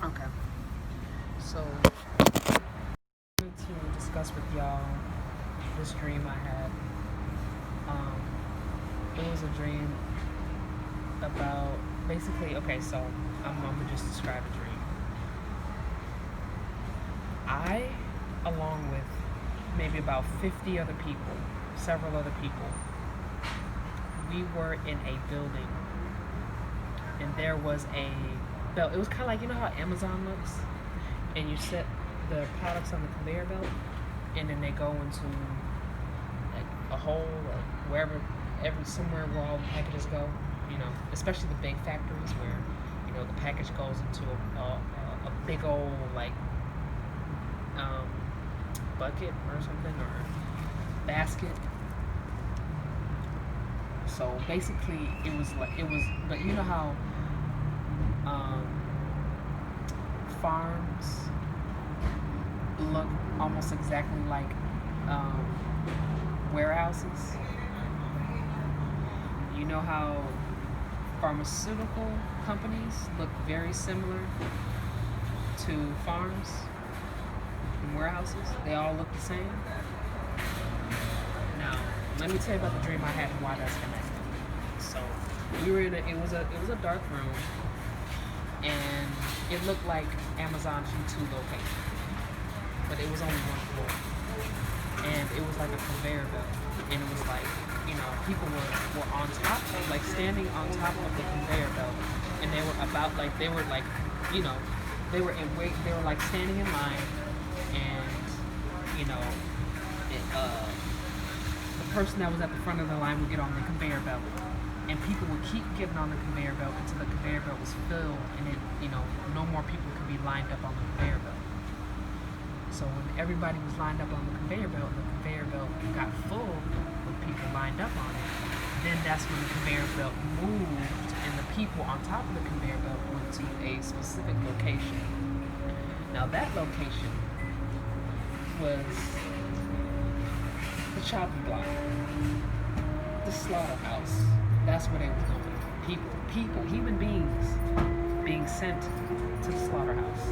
Okay. So, I wanted to discuss with y'all this dream I had. Um, it was a dream about basically. Okay, so I'm gonna just describe the dream. I, along with maybe about 50 other people, several other people, we were in a building, and there was a belt. It was kind of like, you know how Amazon looks, and you set the products on the conveyor belt, and then they go into like a hole or wherever, somewhere where all the packages go. Especially the big factories where the package goes into a big old like um, bucket or something, or basket. So basically, but you know how um, farms look almost exactly like um, warehouses. You know how pharmaceutical companies look very similar to farms and warehouses. They all look the same. Now, let me tell you about the dream I had and why that's connected. So, we were in it was a dark room, and it looked like Amazon G2 location, but it was only one floor, and it was like a conveyor belt, and it was like people were on top of, like, standing on top of the conveyor belt, and they were about like they were like you know they were in wait they were like standing in line, and you know it, the person that was at the front of the line would get on the conveyor belt, and people would keep getting on the conveyor belt until the conveyor belt was filled, and then no more people could be lined up on the conveyor belt. So when everybody was lined up on the conveyor belt, and the conveyor belt got full with people lined up on it, then that's when the conveyor belt moved, and the people on top of the conveyor belt went to a specific location. Now that location was the chopping block, the slaughterhouse. That's where they were going. Human beings being sent to the slaughterhouse.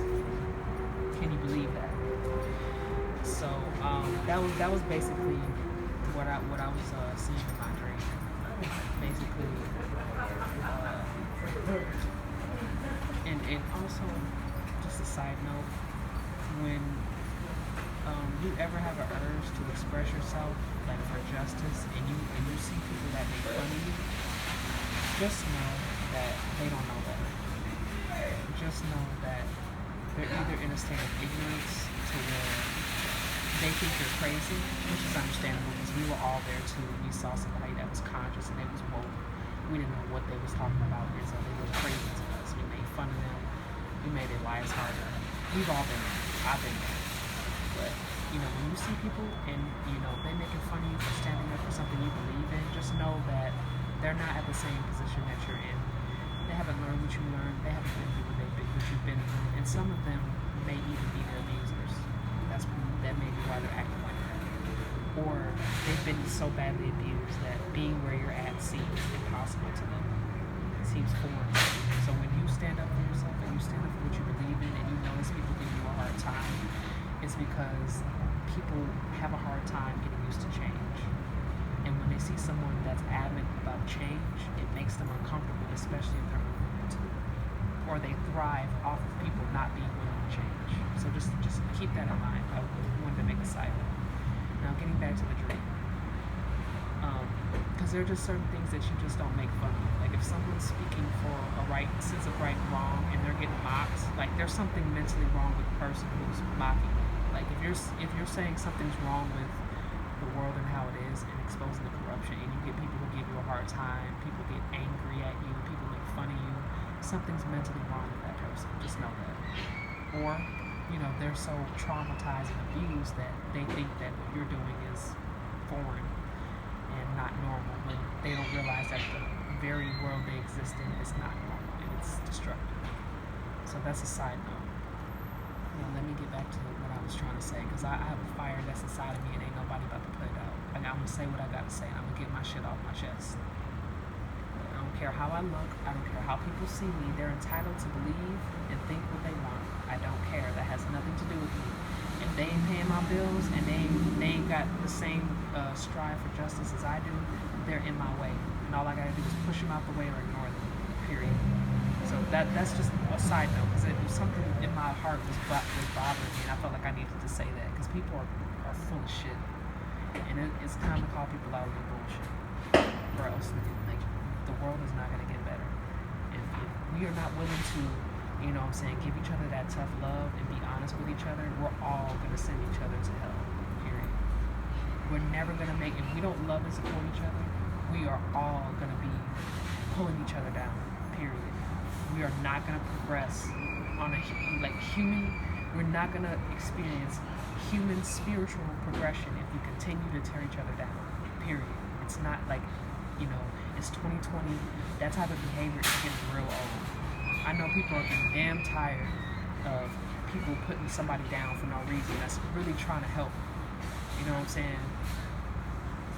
Can you believe that? So that was basically what I was seeing in my dream. Basically, and also, just a side note, when you ever have an urge to express yourself, like for justice, and you see people that make fun of you, just know that they don't know that. Just know that they're either in a state of ignorance to where they think you're crazy, which is understandable because we were all there too. We saw somebody that was conscious and they was woke. We didn't know what they was talking about, and so they were crazy to us. We made fun of them. We made their lives harder. We've all been there. I've been there. But when you see people and they making fun of you for standing up for something you believe in, just know that they're not at the same position that you're in. They haven't learned what you learned. They haven't been through what you've been through, and some of them may even be their abusers. That may be why they're acting like that. Or they've been so badly abused that being where you're at seems impossible to them. It seems foreign. So when you stand up for yourself and you stand up for what you believe in, and you notice people give you a hard time, it's because people have a hard time getting used to change. And when they see someone that's adamant about change, it makes them uncomfortable, especially if they're unwilling to. Or they thrive off of people not being willing to change. So just keep that in mind. I wanted to make a side note. Now getting back to the dream. Because there are just certain things that you just don't make fun of. Like if someone's speaking for a sense of right and wrong, and they're getting mocked, like there's something mentally wrong with the person who's mocking you. Like if you're saying something's wrong with the world and how it is, and exposing the corruption, and you get people who give you a hard time, people get angry at you, people make fun of you, something's mentally wrong with that person. Just know that. Or they're so traumatized and abused that they think that what you're doing is foreign and not normal, when they don't realize that the very world they exist in is not normal and it's destructive. So that's a side note. Now let me get back to what I was trying to say, because I have a fire that's inside of me and ain't nobody about to put it out. I'm going to say what I got to say, and I'm going to get my shit off my chest. I don't care how I look. I don't care how people see me. They're entitled to believe and think what they want. I don't care. That has nothing to do with me. If they ain't paying my bills and they ain't got the same strive for justice as I do, they're in my way. And all I gotta do is push them out the way or ignore them. Period. So that's just a side note, because it was something in my heart was bothering me, and I felt like I needed to say that, because people are full of shit, and it's time to call people out on their bullshit, or else like the world is not gonna get better. If we are not willing to, you know what I'm saying, give each other that tough love and be honest with each other, we're all gonna send each other to hell. Period. We're never gonna make, if we don't love and support each other, we are all gonna be pulling each other down. Period. We are not going to progress on we're not going to experience human spiritual progression if we continue to tear each other down. Period. It's not like, it's 2020. That type of behavior is getting real old. I know people are getting damn tired of people putting somebody down for no reason that's really trying to help. You know what I'm saying?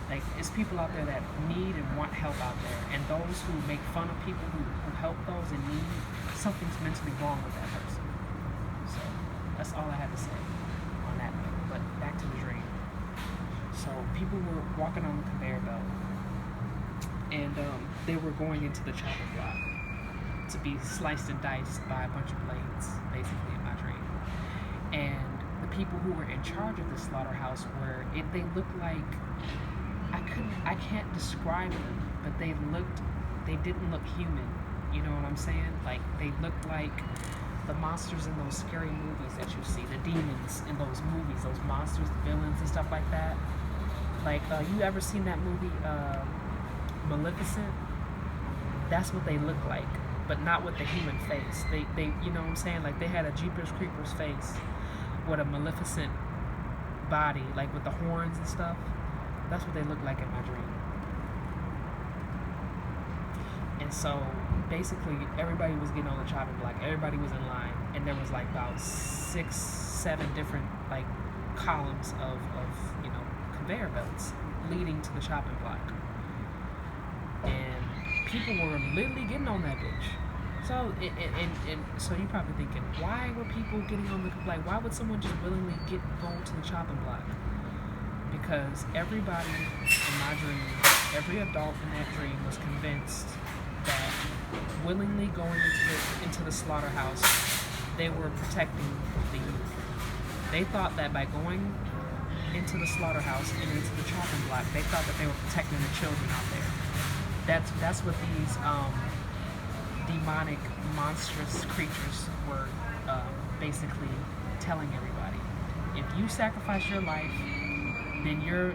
Like, it's people out there that need and want help out there, and those who make fun of people who help those in need, something's mentally wrong with that person. So that's all I had to say on that note. But back to the dream. So people were walking on the conveyor belt, and they were going into the chopping block to be sliced and diced by a bunch of blades, basically, in my dream. And the people who were in charge of the slaughterhouse they looked like, I can't describe them, but they didn't look human. You know what I'm saying? Like, they looked like the monsters in those scary movies that you see, the demons in those movies, those monsters, the villains and stuff like that. Like, you ever seen that movie, Maleficent? That's what they look like, but not with the human face. They you know what I'm saying? Like, they had a Jeepers Creepers face with a Maleficent body, like with the horns and stuff. That's what they look like in my dream. And so basically everybody was getting on the chopping block. Everybody was in line, and there was like about 6-7 different like columns of conveyor belts leading to the chopping block. And people were literally getting on that bitch. So and so you're probably thinking, why were people getting on why would someone just willingly go to the chopping block? Because everybody in my dream, every adult in that dream was convinced that willingly going into the slaughterhouse, they were protecting the youth. They thought that by going into the slaughterhouse and into the chopping block, they thought that they were protecting the children out there. That's what these demonic, monstrous creatures were basically telling everybody. If you sacrifice your life, then you're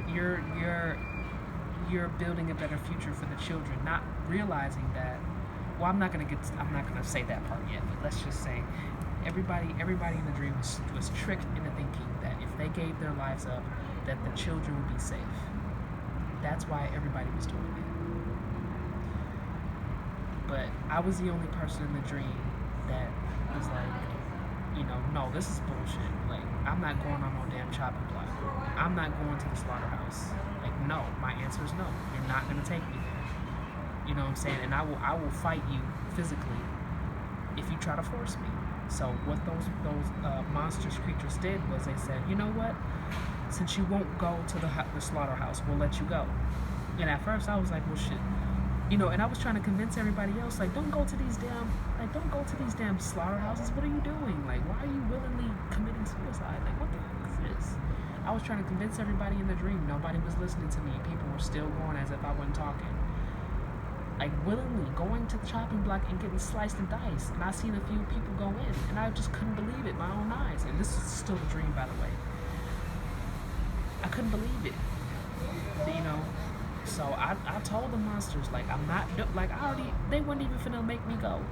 building a better future for the children, not realizing that. Well, I'm not gonna say that part yet, but let's just say everybody in the dream was tricked into thinking that if they gave their lives up, that the children would be safe. That's why everybody was doing it. But I was the only person in the dream that was like, no, this is bullshit. Like, I'm not going on no damn chopping block. I'm not going to the slaughterhouse. Like, no, my answer is no. You're not gonna take me there. You know what I'm saying? And I will fight you physically if you try to force me. So what those monstrous creatures did was they said, you know what? Since you won't go to the slaughterhouse, we'll let you go. And at first I was like, well, shit. And I was trying to convince everybody else, like, don't go to these damn slaughterhouses. What are you doing? Like, why are you willingly committing suicide? Like, what the fuck is this? I was trying to convince everybody in the dream. Nobody was listening to me. People were still going as if I wasn't talking. Like, willingly going to the chopping block and getting sliced and diced. And I seen a few people go in, and I just couldn't believe it, my own eyes. And this is still a dream, by the way. I couldn't believe it. So I told the monsters, like, I'm not, like, they weren't even finna make me go.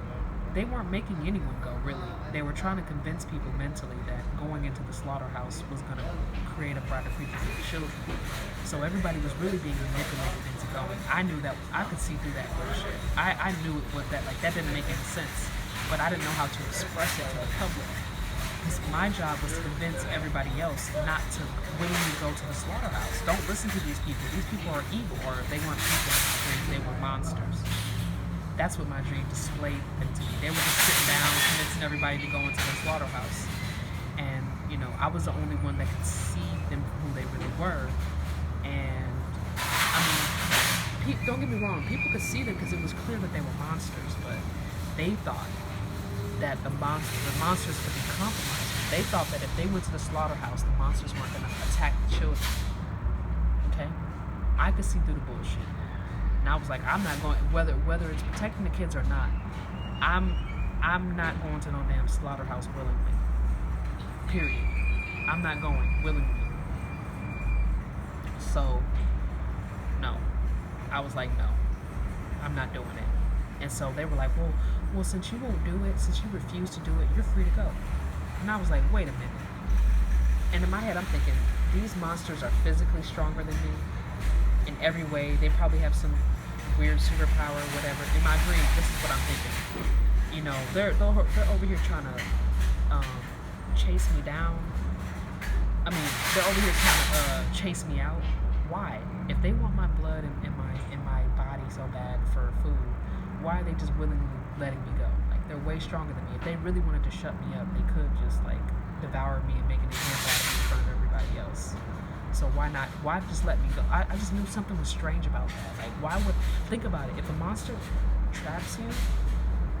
They weren't making anyone go, really. They were trying to convince people mentally that going into the slaughterhouse was going to create a brighter future for the children. So everybody was really being manipulated into going. I knew that, I could see through that bullshit. I knew that didn't make any sense. But I didn't know how to express it to the public. Because my job was to convince everybody else not to willingly go to the slaughterhouse. Don't listen to these people. These people are evil, or they weren't people, they were monsters. That's what my dream displayed them to me. They were just sitting down, convincing everybody to go into the slaughterhouse. And, I was the only one that could see them for who they really were. And, I mean, don't get me wrong, people could see them because it was clear that they were monsters, but they thought that the monsters could be compromised. They thought that if they went to the slaughterhouse, the monsters weren't going to attack the children. Okay? I could see through the bullshit. And I was like, I'm not going, whether it's protecting the kids or not, I'm not going to no damn slaughterhouse willingly. Period. I'm not going willingly. So, no. I was like, no. I'm not doing it. And so they were like, well, since you won't do it, since you refuse to do it, you're free to go. And I was like, wait a minute. And in my head, I'm thinking, these monsters are physically stronger than me in every way. They probably have some weird superpower or whatever. In my dream, this is what I'm thinking. They're over here trying to chase me down. I mean, they're over here trying to chase me out. Why? If they want my blood in my body so bad for food, why are they just willingly letting me go? Like, they're way stronger than me. If they really wanted to shut me up, they could just devour me and make an example out of me in front of everybody else. So why not? Why just let me go? I just knew something was strange about that. Like, why would, think about it, if a monster traps you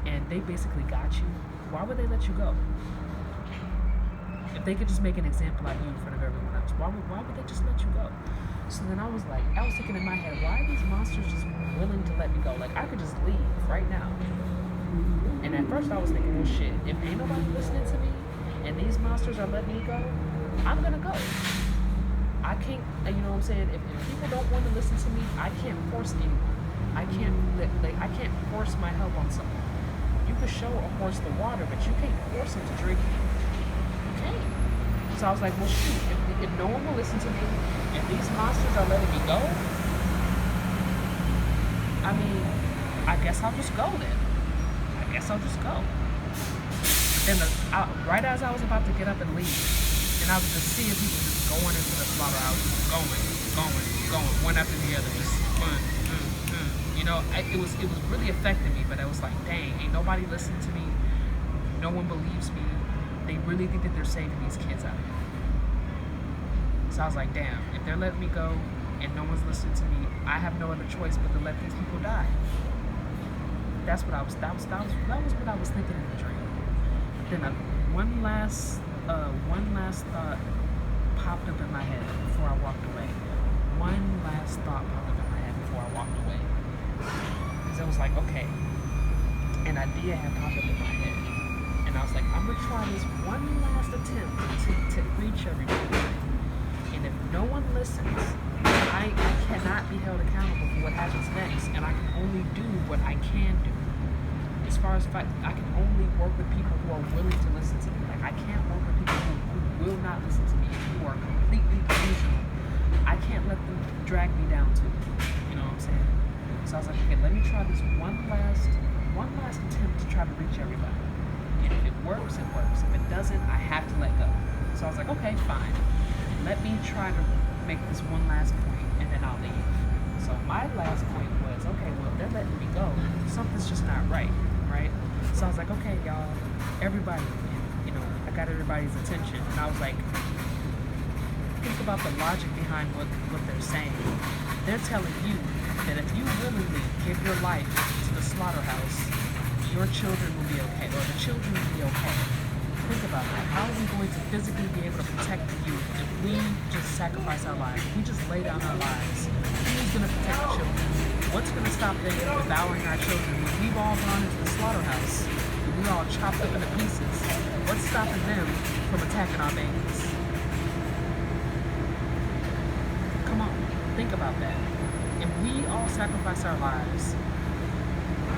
and they basically got you, why would they let you go? If they could just make an example out of you in front of everyone else, why would they just let you go? So then I was thinking in my head, why are these monsters just willing to let me go? Like, I could just leave right now. And at first I was thinking, well, shit, if ain't nobody listening to me and these monsters are letting me go, I'm gonna go. I can't, you know what I'm saying? If people don't want to listen to me, I can't force anyone. I can't force my help on someone. You can show a horse the water, but you can't force him to drink it. You can't. So I was like, well, shoot, if no one will listen to me, and these monsters are letting me go, I mean, I guess I'll just go then. I guess I'll just go. Then right as I was about to get up and leave, and I was just seeing people just going into the slaughterhouse, going, one after the other, just it was really affecting me, but I was like, dang, ain't nobody listening to me. No one believes me. They really think that they're saving these kids out here. So I was like, damn, if they're letting me go and no one's listening to me, I have no other choice but to let these people die. That was what I was thinking in the dream. But then one last thought popped up in my head before I walked away. One last thought popped up in my head before I walked away. Because I was like, okay, an idea had popped up in my head. And I was like, I'm going to try this one last attempt to reach everybody. And if no one listens, I cannot be held accountable for what happens next. And I can only do what I can do. As far as I can only work with people who are willing to listen to me. Like, I can't work with people who will not listen to me, who are completely delusional. I can't let them drag me down too. You know what I'm saying? So I was like, okay, let me try this one last attempt to try to reach everybody. And if it works, it works. If it doesn't, I have to let go. So I was like, okay, fine. Let me try to make this one last point, and then I'll leave. So my last point was, okay, well, they're letting me go. Something's just not right? So I was like, okay, y'all, everybody, I got everybody's attention. And I was like, think about the logic behind what they're saying. They're telling you that if you willingly give your life to the slaughterhouse, your children will be okay, or the children will be okay. Think about that. How are we going to physically be able to protect the youth if we just sacrifice our lives? If we just lay down our lives? Who's going to protect the children? What's going to stop them from devouring our children when we've all gone into the slaughterhouse and we're all chopped up into pieces? What's stopping them from attacking our babies? Come on, think about that. If we all sacrifice our lives,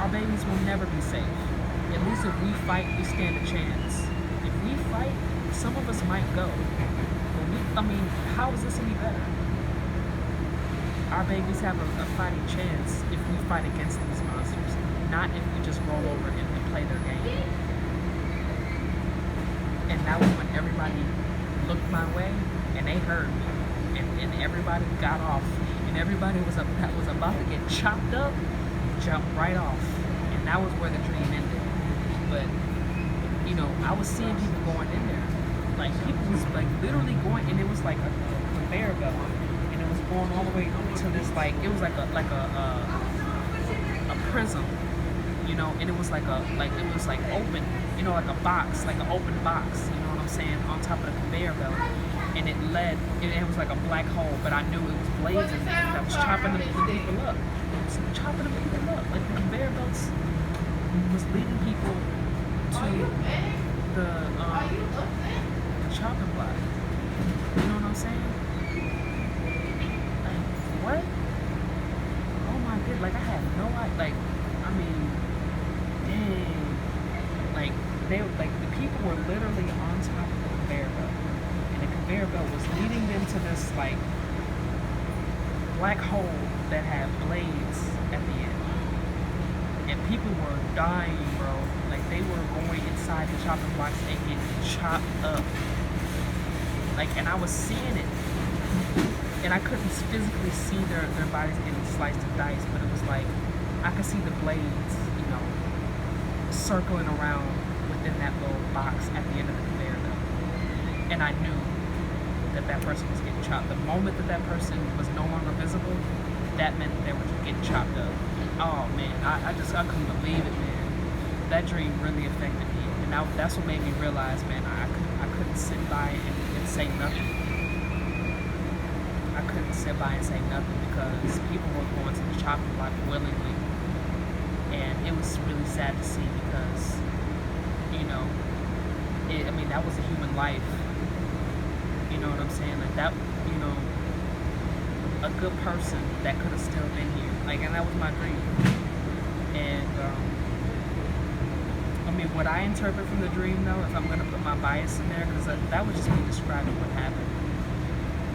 our babies will never be safe. At least if we fight, we stand a chance. If we fight, some of us might go. But how is this any better? Our babies have a fighting chance if we fight against these monsters, not if we just roll over and play their game. And that was when everybody looked my way and they heard me. And everybody got off. And everybody that was about to get chopped up jumped right off. And that was where the dream ended. But you know, I was seeing people going in there, like people was like literally going, and it was like a conveyor belt, and it was going all the way to this like it was like a prism, you know, and it was like it was like open, you know, like a box, like an open box, you know what I'm saying, on top of the conveyor belt, and it was like a black hole, but I knew it was blades in there that was chopping the people up. It was chopping the people up, like the conveyor belts was leading people to the chopping block. You know what I'm saying? Like what? Oh my god! Like I had no idea. Like I mean, dang. Like the people were literally on top of the conveyor belt, and the conveyor belt was leading them to this like black hole that had blades at the end. And people were dying, bro. Like they were going inside the chopping blocks and getting chopped up. Like, and I was seeing it, and I couldn't physically see their bodies getting sliced and diced, but it was like I could see the blades, you know, circling around within that little box at the end of the conveyor belt. And I knew that person was getting chopped. The moment that person was no longer visible, that meant they were getting chopped up. Oh man, I couldn't believe it, man. That dream really affected me, and that's what made me realize, man, I couldn't sit by and say nothing. I couldn't sit by and say nothing because people were going to the chopping block willingly, and it was really sad to see because, you know, I mean that was a human life. You know what I'm saying? Like that, you know, a good person that could have still been here. Like, and that was my dream. And I mean, what I interpret from the dream, though, if I'm gonna put my bias in there, because that would just be describing what happened.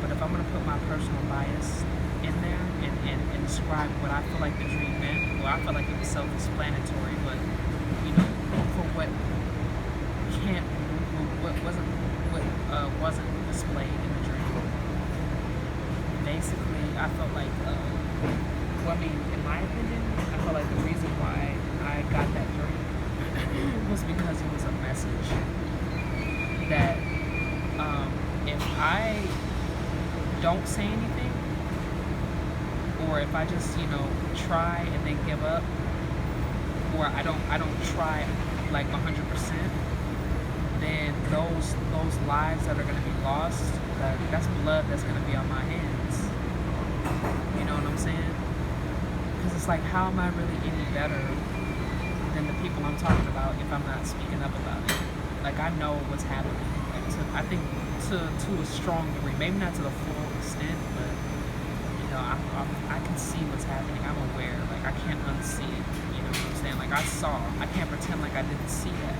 But if I'm gonna put my personal bias in there and describe what I feel like the dream meant, well, I feel like it was self-explanatory, but you know, for what wasn't displayed in the dream. Basically, I felt like, well, I mean, in my opinion, I felt like the reason why I got that dream was because it was a message that if I don't say anything, or if I just, you know, try and then give up, or I don't try like 100%, then those lives that are going to be lost, that's blood that's going to be on my hands. You know what I'm saying? Because it's like, how am I really any better than the people I'm talking about if I'm not speaking up about it? Like, I know what's happening. Like, I think to a strong degree, maybe not to the full extent, but you know, I can see what's happening. I'm aware. Like, I can't unsee it. You know what I'm saying? Like, I saw. I can't pretend like I didn't see that.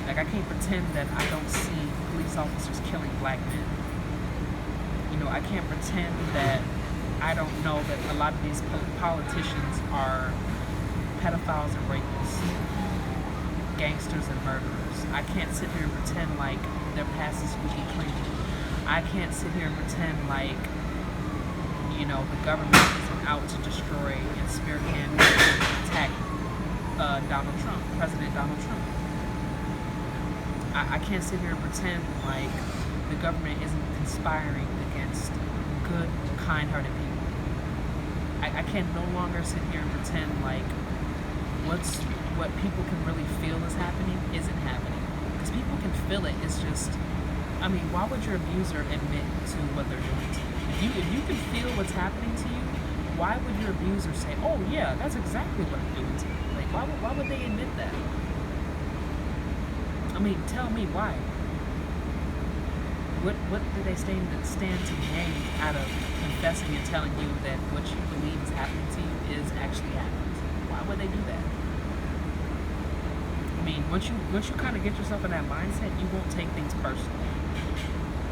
Like, I can't pretend that I don't see police officers killing black men. You know, I can't pretend that I don't know that a lot of these politicians are pedophiles and rapists, gangsters and murderers. I can't sit here and pretend like their past is squeaky clean. I can't sit here and pretend like, you know, the government isn't out to destroy and spearhead and attack Donald Trump, President Donald Trump. I can't sit here and pretend like the government isn't conspiring against good, kind-hearted people. I can no longer sit here and pretend like what people can really feel is happening isn't happening. Because people can feel it. It's just, I mean, why would your abuser admit to what they're doing to you? If you can feel what's happening to you, why would your abuser say, "Oh yeah, that's exactly what I'm doing to you"? Like, why would they admit that? I mean, tell me why. What do they stand to gain out of confessing and telling you that what you believe is happening to you is actually happening to you? Why would they do that? I mean, once you kind of get yourself in that mindset, you won't take things personally.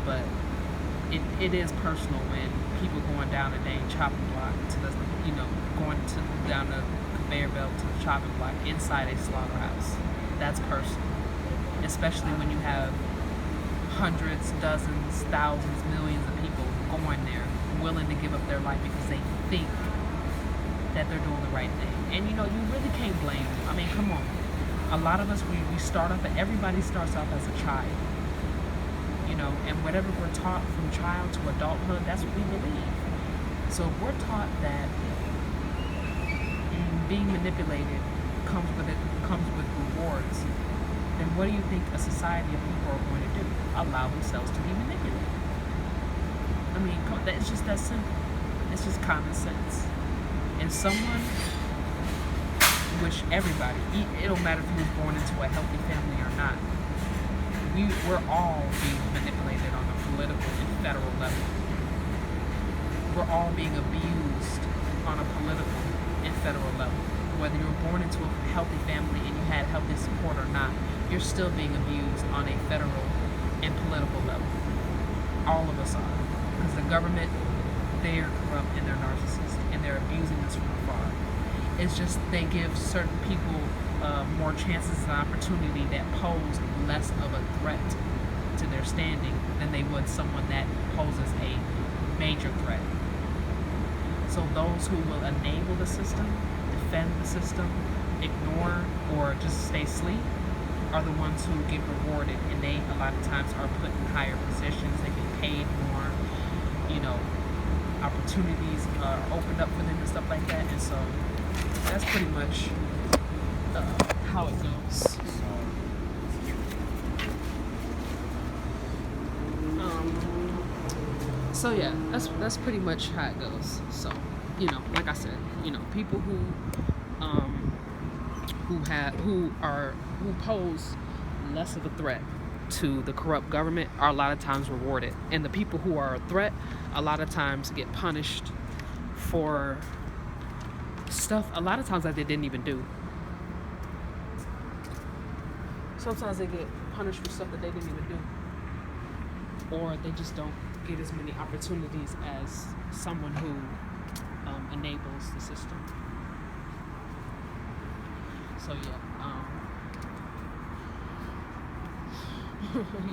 But it is personal when people going down a dang chopping block to the, you know, down the conveyor belt to the chopping block inside a slaughterhouse. That's personal. Especially when you have hundreds, dozens, thousands, millions of people going there willing to give up their life because they think that they're doing the right thing. And you know, you really can't blame them. I mean, come on. A lot of us, we start off, everybody starts off as a child. You know, and whatever we're taught from child to adulthood, that's what we believe. So if we're taught that being manipulated comes with rewards, then what do you think a society of people are going to do? Allow themselves to be manipulated. I mean, it's just that simple. It's just common sense. And someone, which everybody, it don't matter if you was born into a healthy family or not, we're all being manipulated on a political and federal level. We're all being abused on a political and federal level. Whether you were born into a healthy family and you had healthy support or not, you're still being abused on a federal and political level. All of us are. Because the government, they're corrupt and they're narcissists and they're abusing us from afar. It's just they give certain people more chances and opportunity that pose less of a threat to their standing than they would someone that poses a major threat. So those who will enable the system, defend the system, ignore, or just stay asleep are the ones who get rewarded, and they a lot of times are put in higher positions. They get paid more, you know, opportunities are opened up for them and stuff like that. And so that's pretty much how it goes. So yeah, that's pretty much how it goes. So, you know, like I said, you know, people who pose less of a threat to the corrupt government are a lot of times rewarded, and the people who are a threat a lot of times get punished for stuff a lot of times that they didn't even do. Sometimes they get punished for stuff that they didn't even do, or they just don't get as many opportunities as someone who enables the system. So yeah,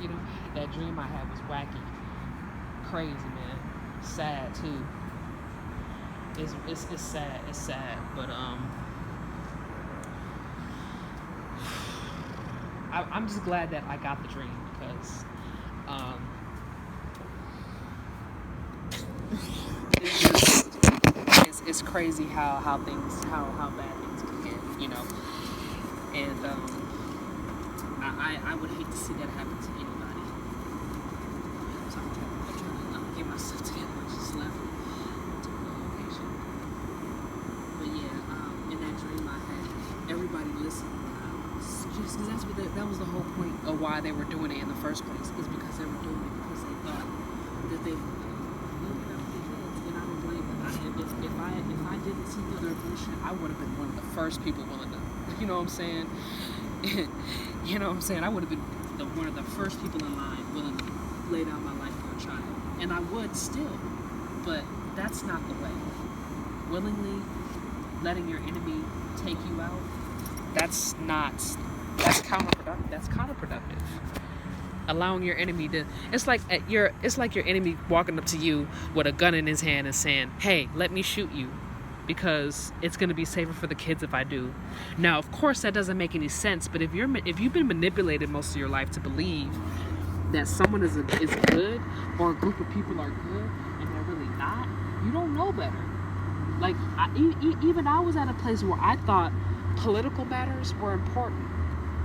you know, that dream I had was wacky, crazy, man, sad too. It's sad, but I'm just glad that I got the dream, because it's crazy how bad things can get, you know. And I would hate to see that happen to anybody. So I'm trying to get myself together. I just left to the location. But yeah, in that dream I had, everybody listened. Just because that was the whole point of why they were doing it in the first place, is because they were doing it because they thought that they looked out their heads, and I don't blame them. If I didn't see through their bullshit, I would have been one of the first people willing to, you know what I'm saying? You know what I'm saying? I would have been one of the first people in line willing to lay down my life for a child, and I would still, but that's not the way. Willingly letting your enemy take you out, that's counterproductive. Allowing your enemy to, it's like your enemy walking up to you with a gun in his hand and saying, "Hey, let me shoot you, because it's going to be safer for the kids if I do." Now, of course, that doesn't make any sense. But if you've been manipulated most of your life to believe that someone is good, or a group of people are good and they're really not, you don't know better. Like even I was at a place where I thought political matters were important.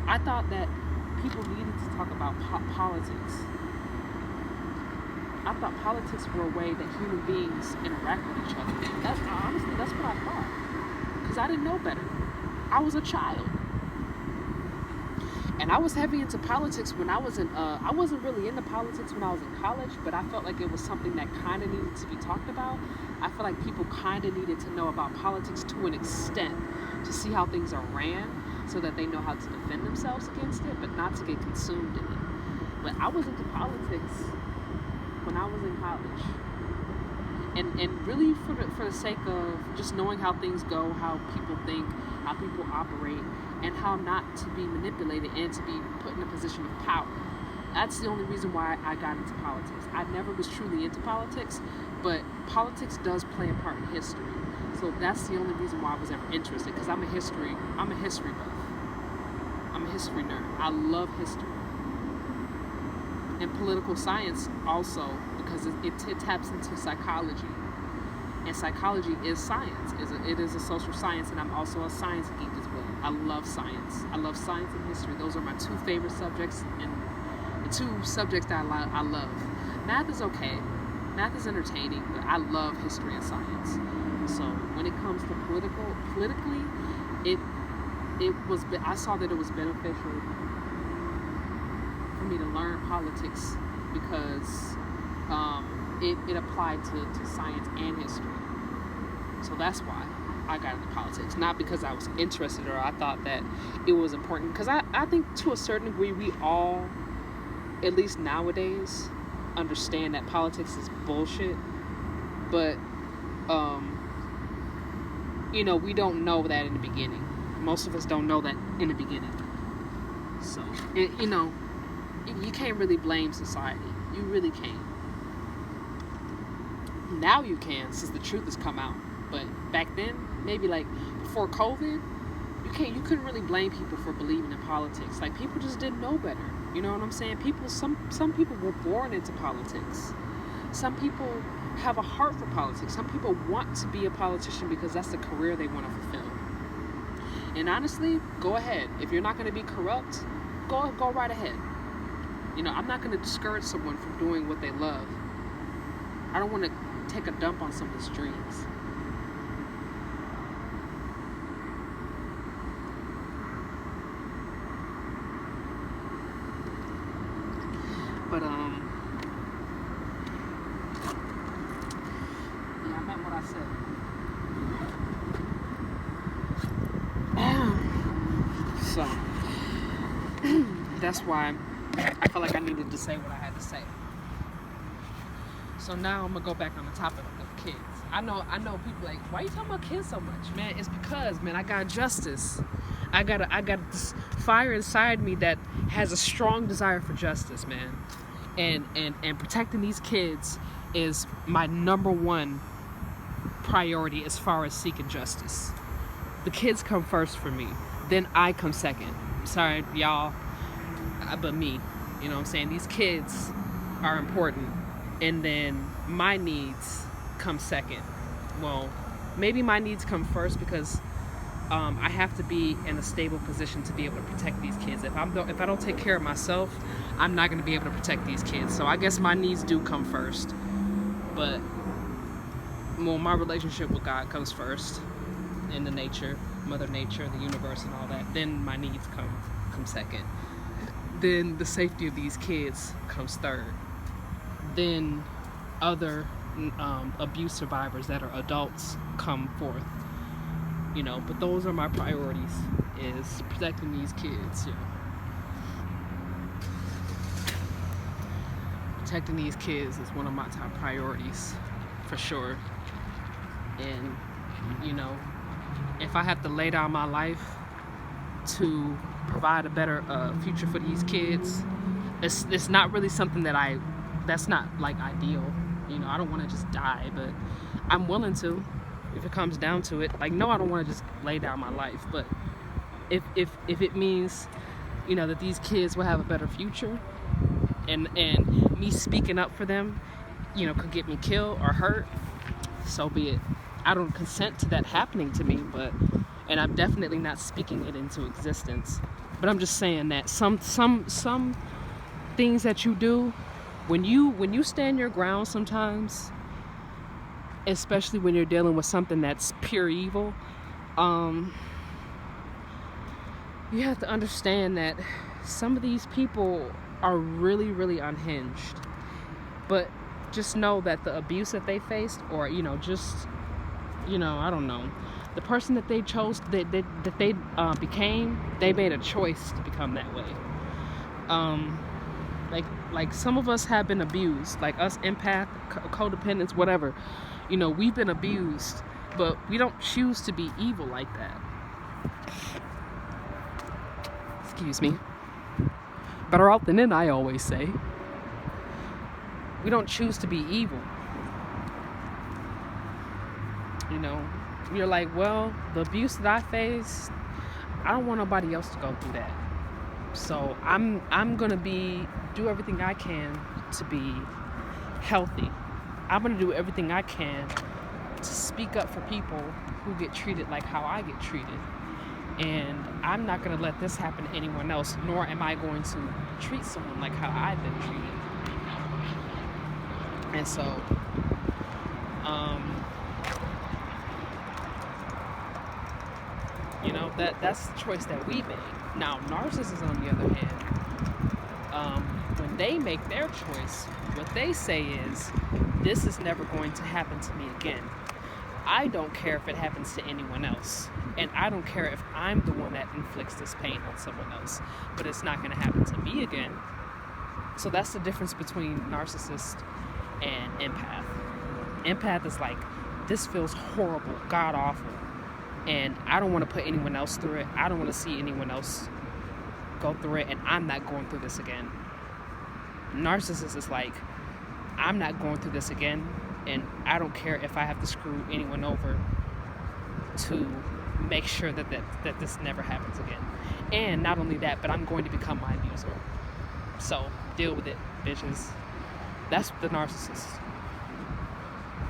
I thought that people needed to talk about politics. I thought politics were a way that human beings interact with each other. Honestly, that's what I thought. Because I didn't know better. I was a child. And I was heavy into politics when I was I wasn't really into politics when I was in college, but I felt like it was something that kind of needed to be talked about. I feel like people kind of needed to know about politics to an extent, to see how things are ran, so that they know how to defend themselves against it, but not to get consumed in it. But I was into politics when I was in college. And really for the sake of just knowing how things go, how people think, how people operate, and how not to be manipulated and to be put in a position of power. That's the only reason why I got into politics. I never was truly into politics, but politics does play a part in history. So that's the only reason why I was ever interested, because I'm a history buff. I'm a history nerd. I love history. And political science also, because it taps into psychology. And psychology is science. It is a social science, and I'm also a science geek as well. I love science. I love science and history. Those are my two favorite subjects, and the two subjects that I love. Math is okay. Math is entertaining, but I love history and science. So when it comes to politically, I saw that it was beneficial for me to learn politics, because it applied to science and history. So that's why I got into politics. Not because I was interested or I thought that it was important. Because I think to a certain degree we all, at least nowadays, understand that politics is bullshit. But, we don't know that in the beginning. Most of us don't know that in the beginning. So, you can't really blame society. You really can't. Now you can, since the truth has come out. But back then, maybe like before COVID, you couldn't really blame people for believing in politics. Like, people just didn't know better. You know what I'm saying? Some people were born into politics. Some people have a heart for politics. Some people want to be a politician because that's the career they want to fulfill. And honestly, go ahead. If you're not going to be corrupt, go right ahead. I'm not going to discourage someone from doing what they love. I don't want to take a dump on someone's dreams. But, yeah, I meant what I said. So, that's why I felt like I needed to say what I had to say. So now I'm gonna go back on the topic of kids. I know people like, why are you talking about kids so much, man? It's because, man, I got justice. I got this fire inside me that has a strong desire for justice, man. And protecting these kids is my number one priority as far as seeking justice. The kids come first for me, then I come second. Sorry, y'all, but me. You know what I'm saying? These kids are important, and then my needs come second. Well, maybe my needs come first because I have to be in a stable position to be able to protect these kids. If I don't take care of myself, I'm not going to be able to protect these kids. So I guess my needs do come first. But, well, my relationship with God comes first, and the nature, Mother Nature, the universe, and all that. Then my needs come second. Then the safety of these kids comes third. Then other abuse survivors that are adults come forth. But those are my priorities, is protecting these kids. Protecting these kids is one of my top priorities, for sure. And, if I have to lay down my life to provide a better future for these kids, it's not really something that's not like ideal. I don't want to just die, but I'm willing to, if it comes down to it. Like, no, I don't want to just lay down my life, but if it means, that these kids will have a better future, and me speaking up for them, could get me killed or hurt, so be it. I don't consent to that happening to me, and I'm definitely not speaking it into existence. But I'm just saying that some things that you do, when you stand your ground sometimes, especially when you're dealing with something that's pure evil, you have to understand that some of these people are really, really unhinged. But just know that the abuse that they faced, or I don't know, the person that they chose, that they became, they made a choice to become that way. Like some of us have been abused, like us empath, codependents, whatever. We've been abused, but we don't choose to be evil like that. Excuse me. Better out than in, I always say. We don't choose to be evil. you're like, well, the abuse that I faced, I don't want nobody else to go through that. So I'm gonna do everything I can to be healthy. I'm gonna do everything I can to speak up for people who get treated like how I get treated. And I'm not gonna let this happen to anyone else, nor am I going to treat someone like how I've been treated. And so, that's the choice that we make. Now, narcissists, on the other hand, when they make their choice, what they say is, this is never going to happen to me again. I don't care if it happens to anyone else. And I don't care if I'm the one that inflicts this pain on someone else. But it's not going to happen to me again. So that's the difference between narcissist and empath. Empath is like, this feels horrible, god awful. And I don't want to put anyone else through it. I don't want to see anyone else go through it. And I'm not going through this again. Narcissist is like, I'm not going through this again. And I don't care if I have to screw anyone over to make sure that this never happens again. And not only that, but I'm going to become my abuser. So deal with it, bitches. That's the narcissist.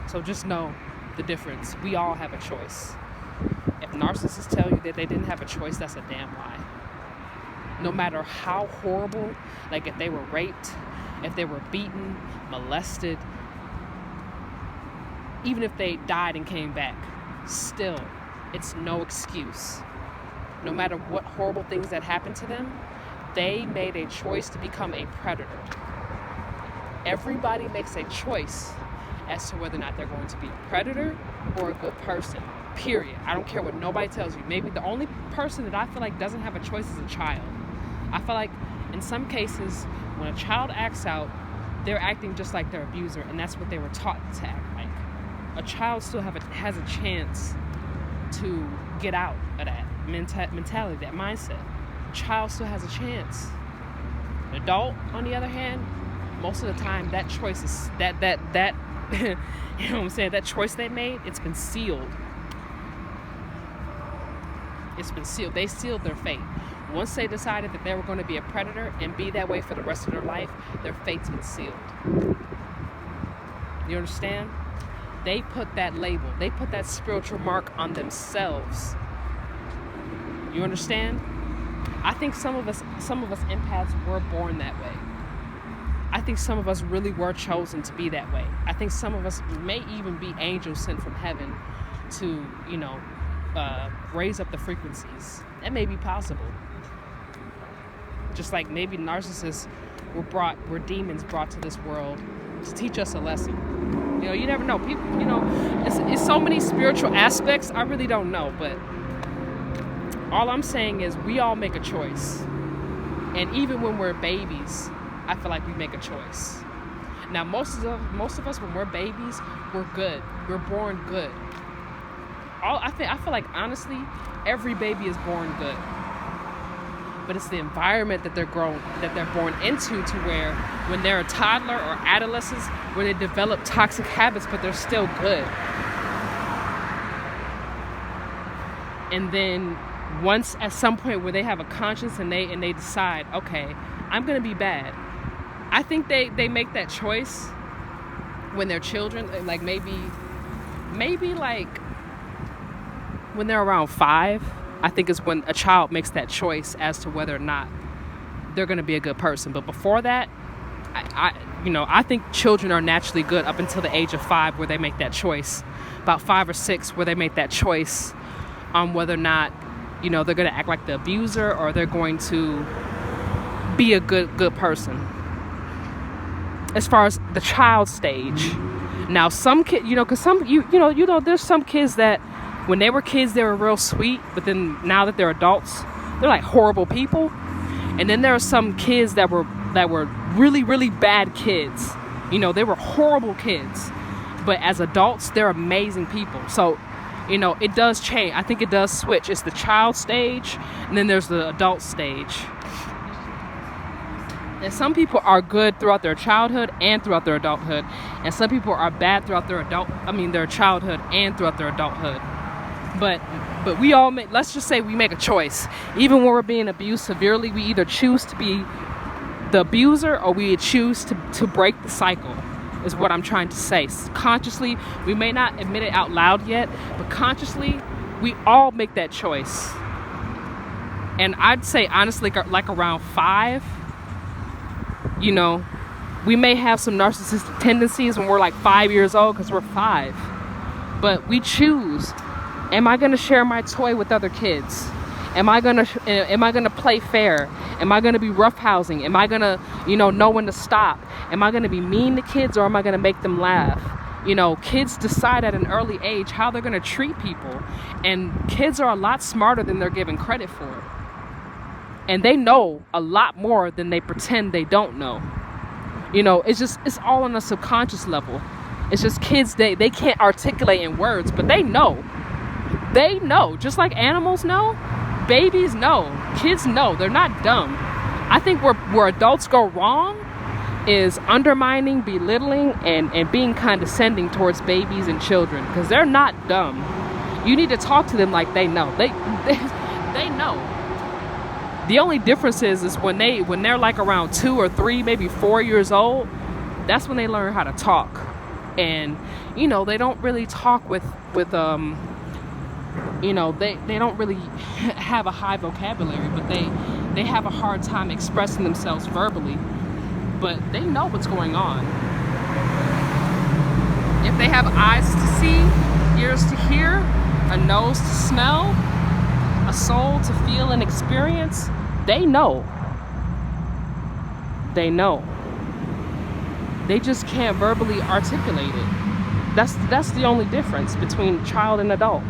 So just know the difference. We all have a choice. If narcissists tell you that they didn't have a choice, that's a damn lie. No matter how horrible, like if they were raped, if they were beaten, molested, even if they died and came back, still, it's no excuse. No matter what horrible things that happened to them, they made a choice to become a predator. Everybody makes a choice as to whether or not they're going to be a predator or a good person. Period. I don't care what nobody tells you. Maybe the only person that I feel like doesn't have a choice is a child. I feel like in some cases, when a child acts out, they're acting just like their abuser, and that's what they were taught to act like. A child still has a chance to get out of that mentality, that mindset. A child still has a chance. An adult, on the other hand, most of the time that choice is that you know what I'm saying, that choice they made, it's been sealed. It's been sealed. They sealed their fate. Once they decided that they were going to be a predator and be that way for the rest of their life, their fate's been sealed. You understand? They put that label. They put that spiritual mark on themselves. You understand? I think some of us empaths were born that way. I think some of us really were chosen to be that way. I think some of us may even be angels sent from heaven to, raise up the frequencies. That may be possible. Just like maybe narcissists were demons brought to this world to teach us a lesson. You never know. People, it's so many spiritual aspects. I really don't know, but all I'm saying is we all make a choice. And even when we're babies, I feel like we make a choice. Now, most of us, when we're babies, we're good. We're born good. I feel like, honestly, every baby is born good. But it's the environment that they're born into, to where when they're a toddler or adolescents, where they develop toxic habits, but they're still good. And then once at some point where they have a conscience and they decide, okay, I'm gonna be bad. I think they make that choice when they're children, like maybe like when they're around 5. I think is when a child makes that choice as to whether or not they're going to be a good person. But before that, I think children are naturally good up until the age of 5, where they make that choice. About 5 or 6, where they make that choice on whether or not, they're going to act like the abuser or they're going to be a good person. As far as the child stage, now some kids, because there's some kids that, when they were kids, they were real sweet, but then now that they're adults, they're like horrible people. And then there are some kids that were really, really bad kids. They were horrible kids. But as adults, they're amazing people. So, it does change. I think it does switch. It's the child stage, and then there's the adult stage. And some people are good throughout their childhood and throughout their adulthood. And some people are bad throughout their childhood and throughout their adulthood. But we all make, let's just say we make a choice. Even when we're being abused severely, we either choose to be the abuser or we choose to break the cycle, is what I'm trying to say. Consciously, we may not admit it out loud yet, but consciously, we all make that choice. And I'd say honestly, like around 5, you know, we may have some narcissistic tendencies when we're like 5 years old because we're 5. But we choose. Am I going to share my toy with other kids? Am I going to play fair? Am I going to be roughhousing? Am I going to, know when to stop? Am I going to be mean to kids, or am I going to make them laugh? Kids decide at an early age how they're going to treat people. And kids are a lot smarter than they're given credit for. And they know a lot more than they pretend they don't know. It's all on a subconscious level. It's just kids, they can't articulate in words, but they know. They know, just like animals know, babies know, kids know. They're not dumb. I think where adults go wrong is undermining, belittling, and being condescending towards babies and children, because they're not dumb. You need to talk to them like they know. They know. The only difference is when they're like around 2 or 3, maybe 4 years old, that's when they learn how to talk. And they don't really talk with they don't really have a high vocabulary, but they have a hard time expressing themselves verbally, but they know what's going on. If they have eyes to see, ears to hear, a nose to smell, a soul to feel and experience, they know. They just can't verbally articulate it. That's the only difference between child and adult.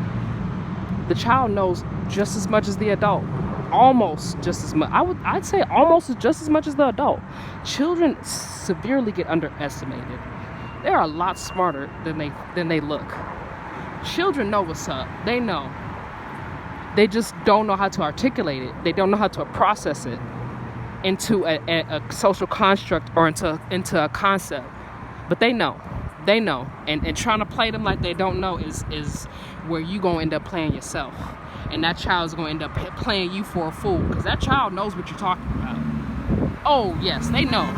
The child knows just as much as the adult. Almost just as much. I'd say almost just as much as the adult. Children severely get underestimated. They're a lot smarter than they look. Children know what's up. They know. They just don't know how to articulate it. They don't know how to process it into a social construct or into a concept. But they know. And trying to play them like they don't know is where you gonna end up playing yourself. And that child's gonna end up playing you for a fool, because that child knows what you're talking about. Oh yes, they know.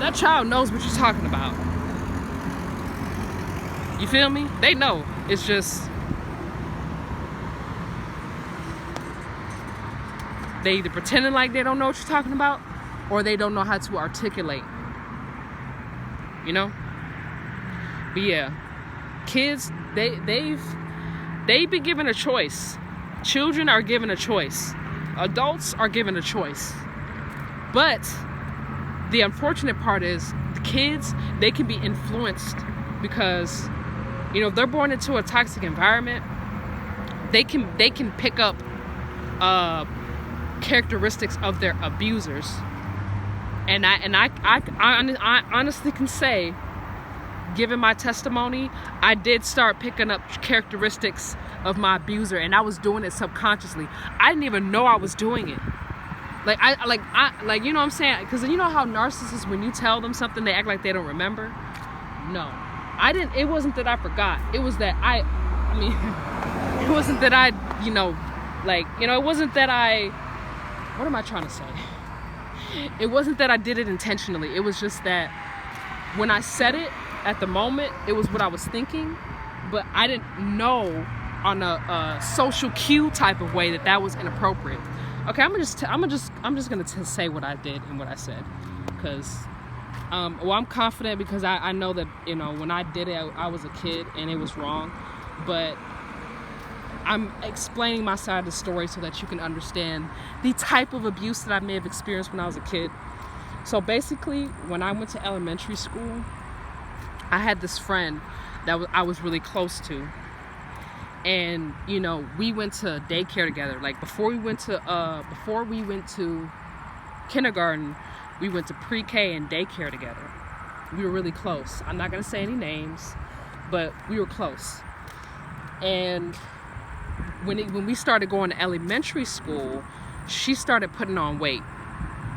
That child knows what you're talking about. You feel me? They know. It's just they either pretending like they don't know what you're talking about, or they don't know how to articulate. But yeah, kids, they've been given a choice. Children are given a choice. Adults are given a choice. But the unfortunate part is the kids, they can be influenced because, if they're born into a toxic environment, they can pick up characteristics of their abusers. And I honestly can say, given my testimony, I did start picking up characteristics of my abuser, and I was doing it subconsciously. I didn't even know I was doing it. Like you know what I'm saying? Because you know how narcissists, when you tell them something, they act like they don't remember. No, I didn't. It wasn't that I forgot. It was that it wasn't that I, it wasn't that I. What am I trying to say? It wasn't that I did it intentionally. It was just that when I said it at the moment, it was what I was thinking, but I didn't know on a social cue type of way that was inappropriate. Okay, I'm just gonna say what I did and what I said, because I'm confident because I know that when I did it, I was a kid and it was wrong, but I'm explaining my side of the story so that you can understand the type of abuse that I may have experienced when I was a kid. So basically, when I went to elementary school, I had this friend that I was really close to. And, we went to daycare together. Like before we went to kindergarten, we went to pre-K and daycare together. We were really close. I'm not going to say any names, but we were close. And when we started going to elementary school, she started putting on weight.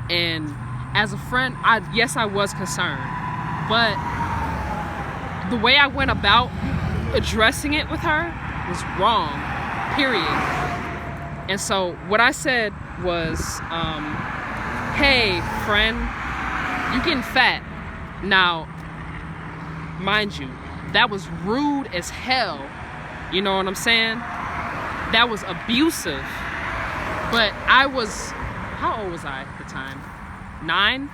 And as a friend, I was concerned. But the way I went about addressing it with her, was wrong, period. And so what I said was, hey, friend, you getting fat. Now, mind you, that was rude as hell. You know what I'm saying? That was abusive. But I was, how old was I at the time? 9?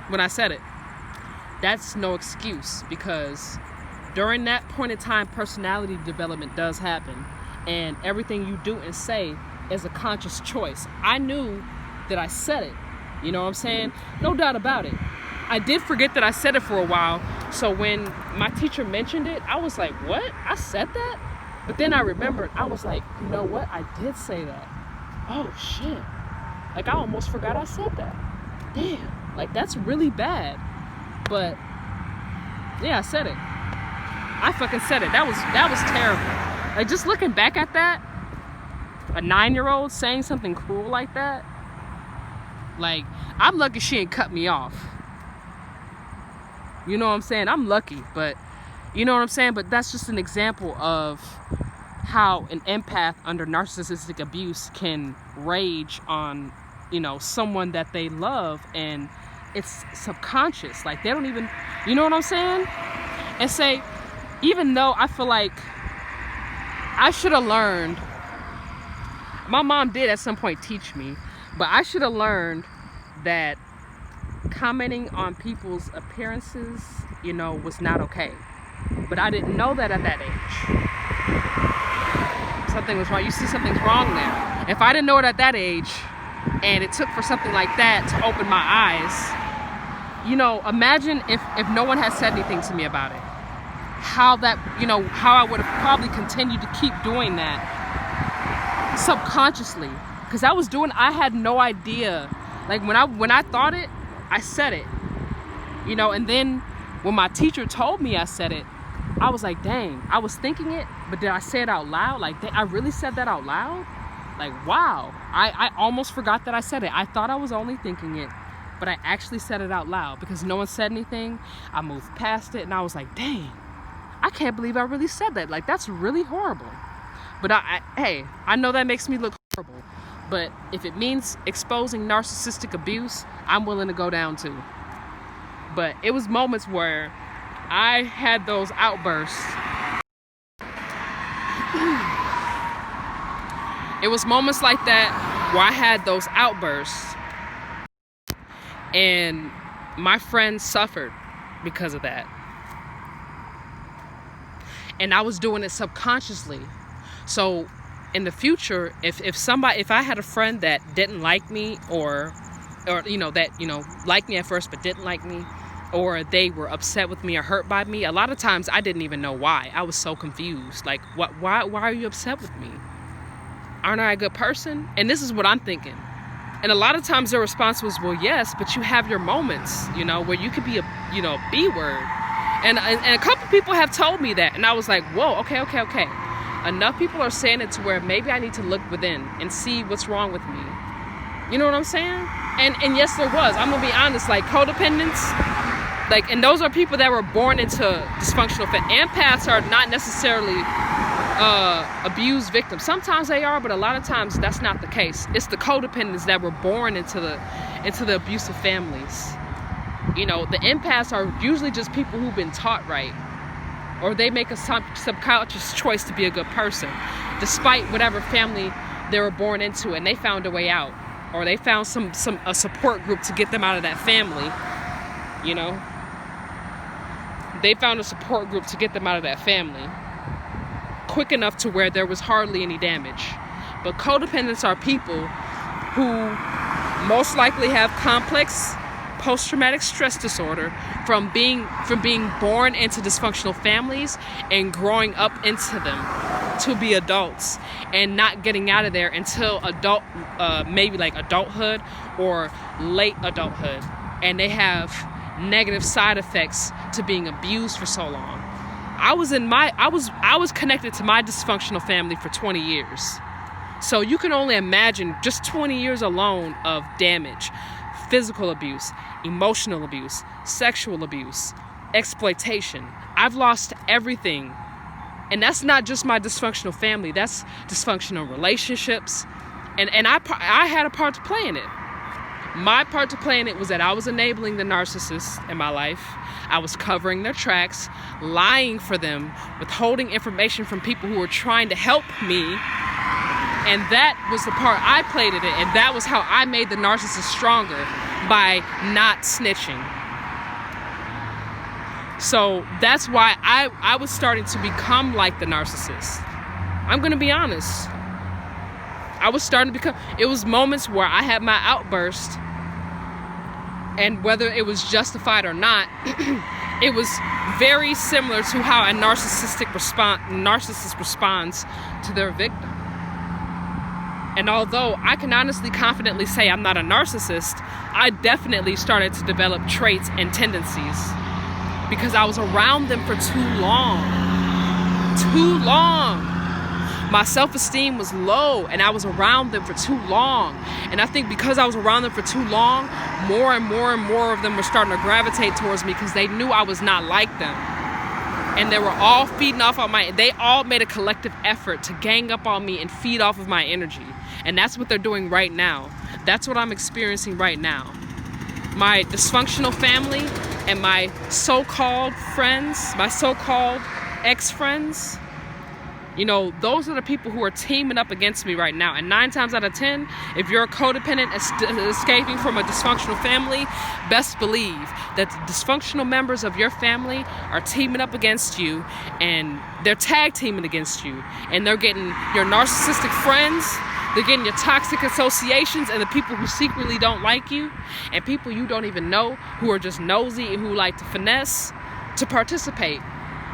When I said it. That's no excuse, because during that point in time, personality development does happen. And everything you do and say is a conscious choice. I knew that I said it. You know what I'm saying? No doubt about it. I did forget that I said it for a while. So when my teacher mentioned it, I was like, what? I said that? But then I remembered. I was like, you know what? I did say that. Oh, shit. Like, I almost forgot I said that. Damn. Like, that's really bad. But, yeah, I said it. I fucking said it. That was terrible. Like, just looking back at that, a 9-year-old saying something cruel like that, like, I'm lucky she ain't cut me off. You know what I'm saying? I'm lucky, but you know what I'm saying? But that's just an example of how an empath under narcissistic abuse can rage on, you know, someone that they love, and it's subconscious. Like, they don't even, you know what I'm saying? And say, even though I feel like I should have learned, my mom did at some point teach me, but I should have learned that commenting on people's appearances, you know, was not okay. But I didn't know that at that age. Something was wrong. You see, something's wrong there. If I didn't know it at that age, and it took for something like that to open my eyes, you know, imagine if no one had said anything to me about it. How that, you know, how I would have probably continued to keep doing that subconsciously. Because I had no idea. Like, when I thought it, I said it. You know, and then when my teacher told me I said it, I was like, dang, I was thinking it, but did I say it out loud? Like, I really said that out loud? Like, wow. I almost forgot that I said it. I thought I was only thinking it, but I actually said it out loud because no one said anything. I moved past it, and I was like, dang, I can't believe I really said that. Like, that's really horrible. But hey, I know that makes me look horrible, but if it means exposing narcissistic abuse, I'm willing to go down too. But it was moments where I had those outbursts. It was moments like that where I had those outbursts, and my friends suffered because of that. And I was doing it subconsciously. So in the future, if I had a friend that didn't like me, or you know, that, you know, liked me at first but didn't like me, or they were upset with me or hurt by me, a lot of times I didn't even know why. I was so confused. Like, why are you upset with me? Aren't I a good person? And this is what I'm thinking. And a lot of times their response was, well, yes, but you have your moments, you know, where you could be a, you know, B-word. And a couple people have told me that, and I was like, whoa, okay. Enough people are saying it to where maybe I need to look within and see what's wrong with me. You know what I'm saying? And yes, there was. I'm gonna be honest, like, codependents, like, and those are people that were born into dysfunctional empaths are not necessarily abused victims. Sometimes they are, but a lot of times that's not the case. It's the codependents that were born into the abusive families. You know, the empaths are usually just people who've been taught right, or they make a subconscious choice to be a good person, despite whatever family they were born into, and they found a way out, or they found a support group to get them out of that family. You know, they found a support group to get them out of that family quick enough to where there was hardly any damage. But codependents are people who most likely have complex post-traumatic stress disorder from being born into dysfunctional families and growing up into them to be adults and not getting out of there until maybe like adulthood or late adulthood, and they have negative side effects to being abused for so long. I was connected to my dysfunctional family for 20 years. So you can only imagine just 20 years alone of damage. Physical abuse, emotional abuse, sexual abuse, exploitation. I've lost everything And that's not just my dysfunctional family. That's dysfunctional relationships. And I had a part to play in it. My part to play in it was that I was enabling the narcissists in my life. I was covering their tracks, lying for them, withholding information from people who were trying to help me. And that was the part I played in it. And that was how I made the narcissist stronger, by not snitching. So that's why I was starting to become like the narcissist. I'm going to be honest. I was starting to become, it was moments where I had my outburst, and whether it was justified or not, it was very similar to how a narcissist responds to their victim. And although I can honestly, confidently say I'm not a narcissist, I definitely started to develop traits and tendencies because I was around them for too long. Too long. My self-esteem was low, and I was around them for too long. And I think because I was around them for too long, more and more and more of them were starting to gravitate towards me because they knew I was not like them. And they were all feeding off on they all made a collective effort to gang up on me and feed off of my energy. And that's what they're doing right now. That's what I'm experiencing right now. My dysfunctional family and my so-called friends, my so-called ex-friends, you know, those are the people who are teaming up against me right now. And 9 times out of 10, if you're a codependent escaping from a dysfunctional family, best believe that the dysfunctional members of your family are teaming up against you, and they're tag teaming against you. And they're getting your narcissistic friends, they're getting your toxic associations, and the people who secretly don't like you, and people you don't even know who are just nosy and who like to finesse to participate.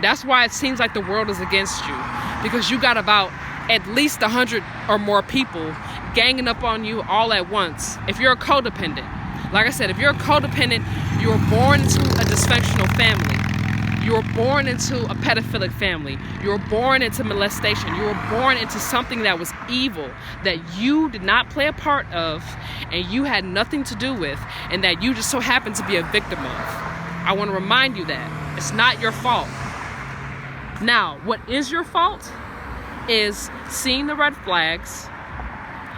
That's why it seems like the world is against you, because you got about at least 100 or more people ganging up on you all at once. If you're a codependent, like I said, if you're a codependent, you were born into a dysfunctional family. You were born into a pedophilic family. You were born into molestation. You were born into something that was evil, that you did not play a part of, and you had nothing to do with, and that you just so happened to be a victim of. I want to remind you that it's not your fault. Now, what is your fault is seeing the red flags.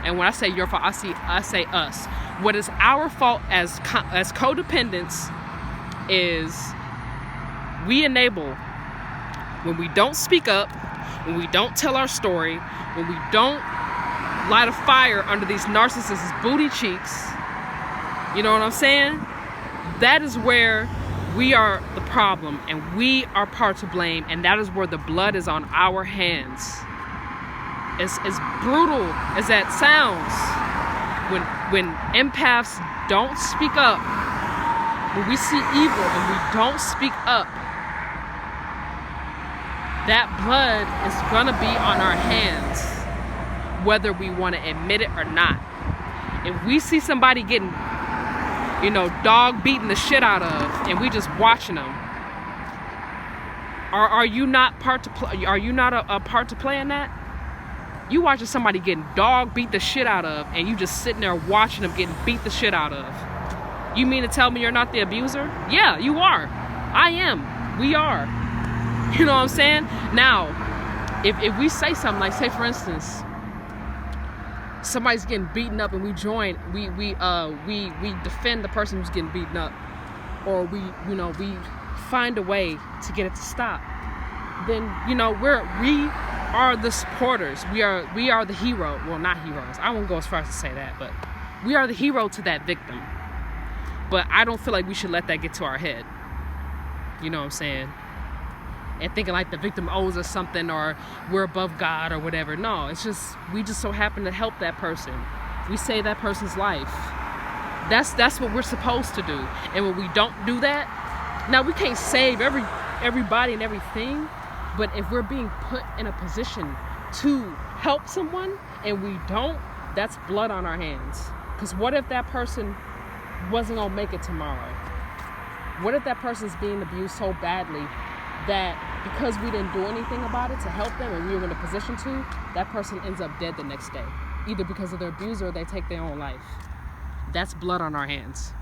And when I say your fault, I say us. What is our fault as codependents is we enable when we don't speak up, when we don't tell our story, when we don't light a fire under these narcissists' booty cheeks. You know what I'm saying? That is where we are the problem, and we are part to blame, and that is where the blood is on our hands. As brutal as that sounds, when empaths don't speak up, when we see evil and we don't speak up, that blood is gonna be on our hands, whether we want to admit it or not. If we see somebody getting, dog beating the shit out of, and we just watching them, are you not part to play? Are you not a part to play in that? You watching somebody getting dog beat the shit out of, and you just sitting there watching them getting beat the shit out of. You mean to tell me you're not the abuser? Yeah, you are. I am. We are. You know what I'm saying? Now, if we say something like, say for instance, somebody's getting beaten up and we join, we defend the person who's getting beaten up, or we find a way to get it to stop, then we are the supporters. We are the hero. Well, not heroes. I won't go as far as to say that, but we are the hero to that victim. But I don't feel like we should let that get to our head. You know what I'm saying? And thinking like the victim owes us something, or we're above God or whatever. No, it's just, we just so happen to help that person. We save that person's life. That's what we're supposed to do. And when we don't do that, now we can't save everybody and everything, but if we're being put in a position to help someone and we don't, that's blood on our hands. Because what if that person wasn't gonna make it tomorrow? What if that person's being abused so badly that because we didn't do anything about it to help them and we were in a position to, that person ends up dead the next day, either because of their abuser or they take their own life? That's blood on our hands.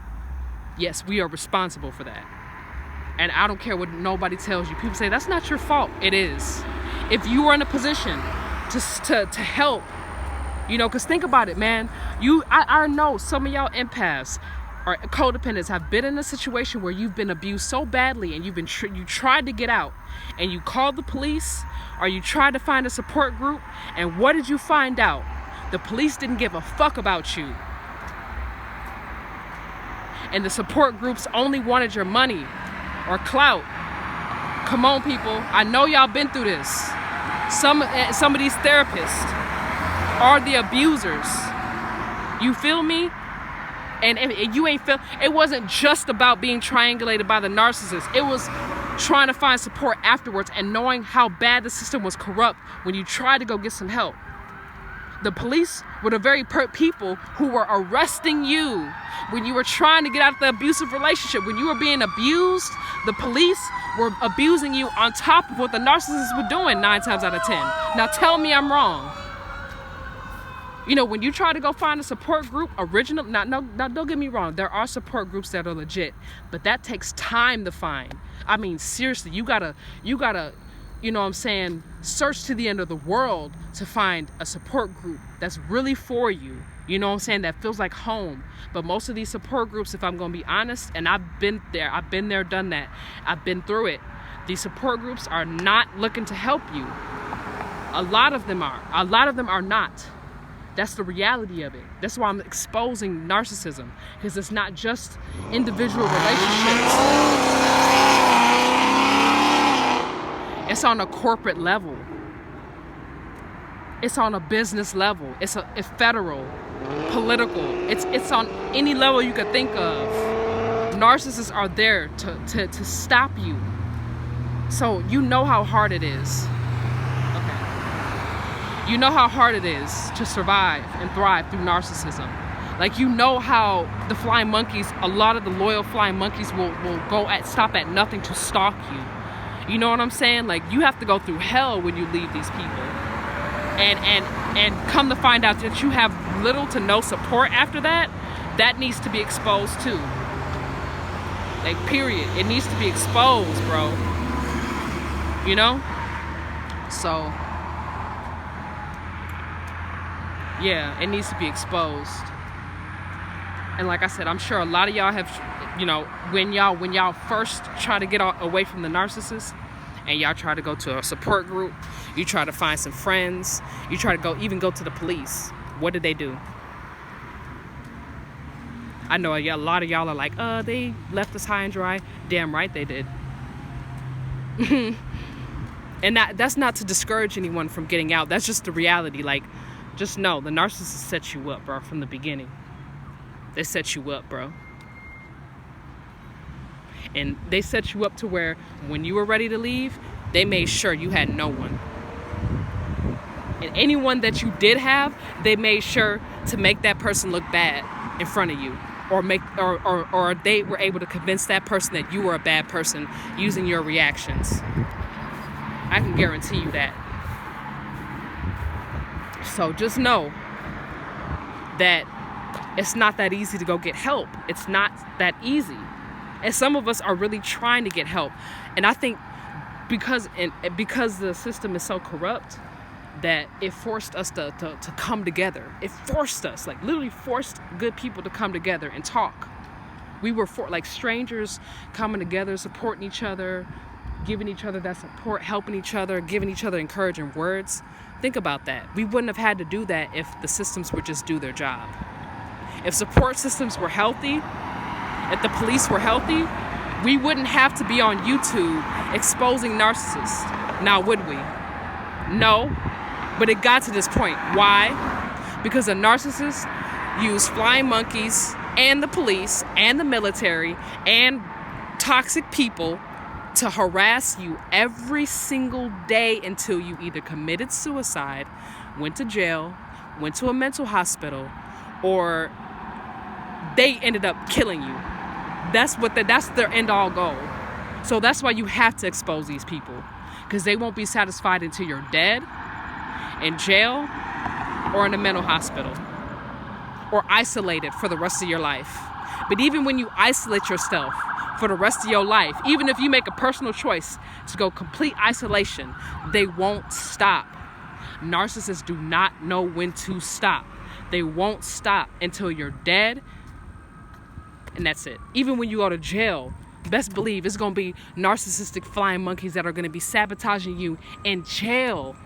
Yes, we are responsible for that. And I don't care what nobody tells you. People say, that's not your fault. It is. if you were in a position to help, you know, because think about it, man. I know some of y'all empaths or codependents have been in a situation where you've been abused so badly and you tried to get out and you called the police or you tried to find a support group, and what did you find out? The police didn't give a fuck about you. And the support groups only wanted your money or clout. Come on, people. I know y'all been through this. Some of these therapists are the abusers. You feel me? And you ain't feel. It wasn't just about being triangulated by the narcissist. It was trying to find support afterwards and knowing how bad the system was corrupt when you tried to go get some help. The police were the very people who were arresting you when you were trying to get out of the abusive relationship. When you were being abused, the police were abusing you on top of what the narcissists were doing 9 times out of 10. Now tell me I'm wrong. You know, when you try to go find a support group, now don't get me wrong, there are support groups that are legit, but that takes time to find. I mean, seriously, you gotta, you know what I'm saying, search to the end of the world to find a support group that's really for you. You know what I'm saying? That feels like home. But most of these support groups, if I'm gonna be honest, and I've been there, done that, I've been through it. These support groups are not looking to help you. A lot of them are not. That's the reality of it. That's why I'm exposing narcissism, because it's not just individual relationships. It's on a corporate level. It's on a business level. It's federal, political. It's on any level you could think of. Narcissists are there to stop you. So you know how hard it is. You know how hard it is to survive and thrive through narcissism. Like, you know how the flying monkeys, a lot of the loyal flying monkeys will stop at nothing to stalk you. You know what I'm saying? Like, you have to go through hell when you leave these people. And come to find out that you have little to no support after that, that needs to be exposed too. Like, period. It needs to be exposed, bro. You know? So, yeah, it needs to be exposed. And like I said, I'm sure a lot of y'all have, you know, when y'all first try to get away from the narcissist and y'all try to go to a support group, you try to find some friends, you try to even go to the police, what did they do? I know a lot of y'all are like, they left us high and dry. Damn right they did. And that's not to discourage anyone from getting out. That's just the reality. Like, just know, the narcissist set you up, bro, from the beginning. They set you up, bro. And they set you up to where when you were ready to leave, they made sure you had no one. And anyone that you did have, they made sure to make that person look bad in front of you. Or they were able to convince that person that you were a bad person using your reactions. I can guarantee you that. So just know that it's not that easy to go get help. It's not that easy. And some of us are really trying to get help. And I think because the system is so corrupt, that it forced us to come together. It forced us, like literally forced good people to come together and talk. We were like strangers coming together, supporting each other, giving each other that support, helping each other, giving each other encouraging words. Think about that. We wouldn't have had to do that if the systems would just do their job. If support systems were healthy, if the police were healthy, we wouldn't have to be on YouTube exposing narcissists. Now, would we? No. But it got to this point. Why? Because the narcissists use flying monkeys and the police and the military and toxic people to harass you every single day until you either committed suicide, went to jail, went to a mental hospital, or they ended up killing you. That's their end all goal. So that's why you have to expose these people, because they won't be satisfied until you're dead, in jail, or in a mental hospital, or isolated for the rest of your life. But even when you isolate yourself, for the rest of your life. Even if you make a personal choice to go complete isolation, they won't stop. Narcissists do not know when to stop. They won't stop until you're dead, and that's it. Even when you go to jail, best believe it's going to be narcissistic flying monkeys that are going to be sabotaging you in jail,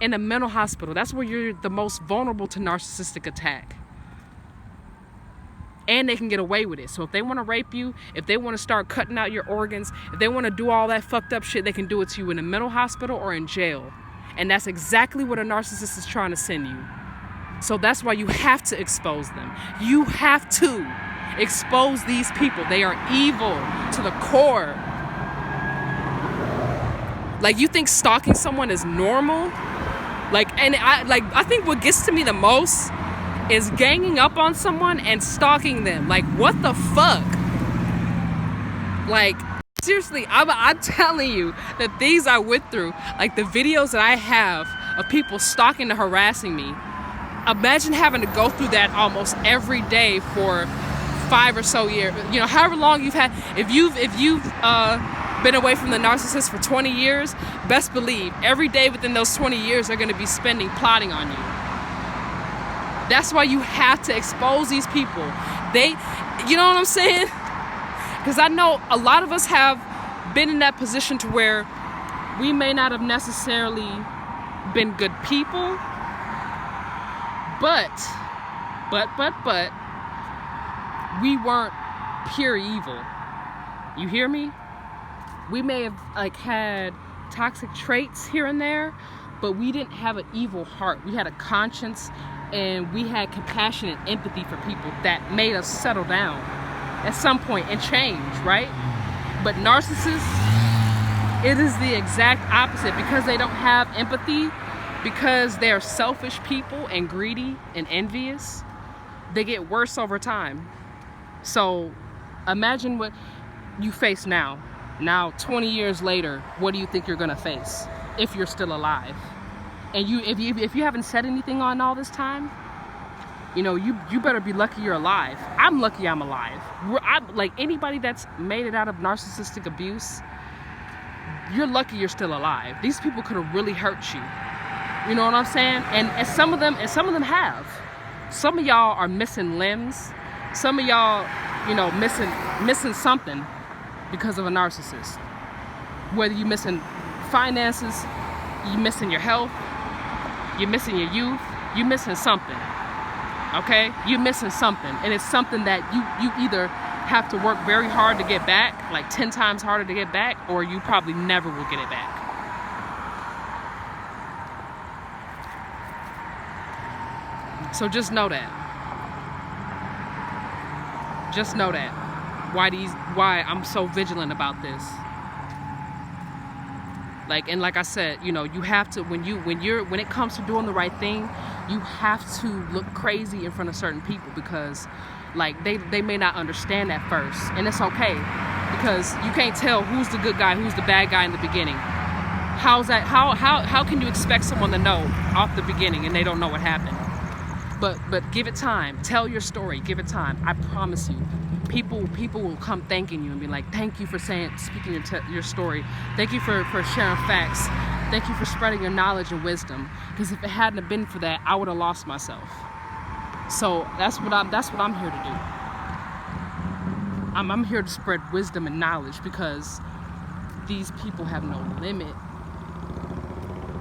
in a mental hospital. That's where you're the most vulnerable to narcissistic attack. And they can get away with it. So if they want to rape you, if they want to start cutting out your organs, if they want to do all that fucked up shit, they can do it to you in a mental hospital or in jail. And that's exactly what a narcissist is trying to send you. So that's why you have to expose them. You have to expose these people. They are evil to the core. Like, you think stalking someone is normal? I think what gets to me the most is ganging up on someone and stalking them. Like, what the fuck? Like, seriously, I'm telling you that these I went through, like the videos that I have of people stalking and harassing me. Imagine having to go through that almost every day for 5 or so years. You know, however long you've had. If you've been away from the narcissist for 20 years, best believe every day within those 20 years they're going to be spending plotting on you. That's why you have to expose these people. You know what I'm saying? Because I know a lot of us have been in that position to where we may not have necessarily been good people, but we weren't pure evil. You hear me? We may have had toxic traits here and there, but we didn't have an evil heart. We had a conscience, and we had compassion and empathy for people that made us settle down at some point and change, right? But narcissists, it is the exact opposite. Because they don't have empathy, because they're selfish people and greedy and envious, they get worse over time. So imagine what you face now. Now, 20 years later, what do you think you're gonna face if you're still alive? And if you haven't said anything on all this time, you know, you better be lucky you're alive. I'm lucky I'm alive. Like anybody that's made it out of narcissistic abuse, you're lucky you're still alive. These people could have really hurt you. You know what I'm saying? And some of them have. Some of y'all are missing limbs. Some of y'all, you know, missing something because of a narcissist. Whether you're missing finances, you're missing your health, you're missing your youth, you're missing something. Okay? You're missing something. And it's something that you either have to work very hard to get back, like 10 times harder to get back, or you probably never will get it back. So just know that. Just know that. Why I'm so vigilant about this. Like I said, you know, you have to, when it comes to doing the right thing, you have to look crazy in front of certain people, because like they may not understand at first, and it's okay, because you can't tell who's the good guy, who's the bad guy in the beginning. How can you expect someone to know off the beginning and they don't know what happened? But give it time. Tell your story. Give it time. I promise you. People will come thanking you and be like, thank you for speaking your story. Thank you for sharing facts. Thank you for spreading your knowledge and wisdom. Because if it hadn't have been for that, I would have lost myself. So that's what I'm here to do. I'm here to spread wisdom and knowledge, because these people have no limit.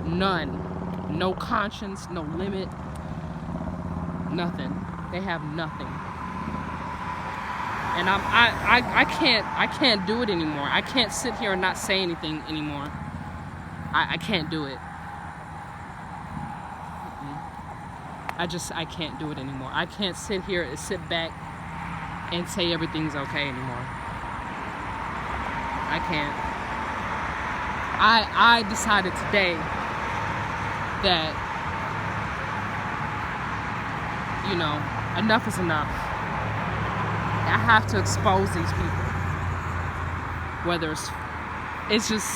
None. No conscience, no limit. Nothing. They have nothing. And I can't do it anymore. I can't sit here and not say anything anymore. I can't do it. I can't do it anymore. I can't sit here and sit back and say everything's okay anymore. I can't. I decided today that, you know, enough is enough. I have to expose these people. Whether it's just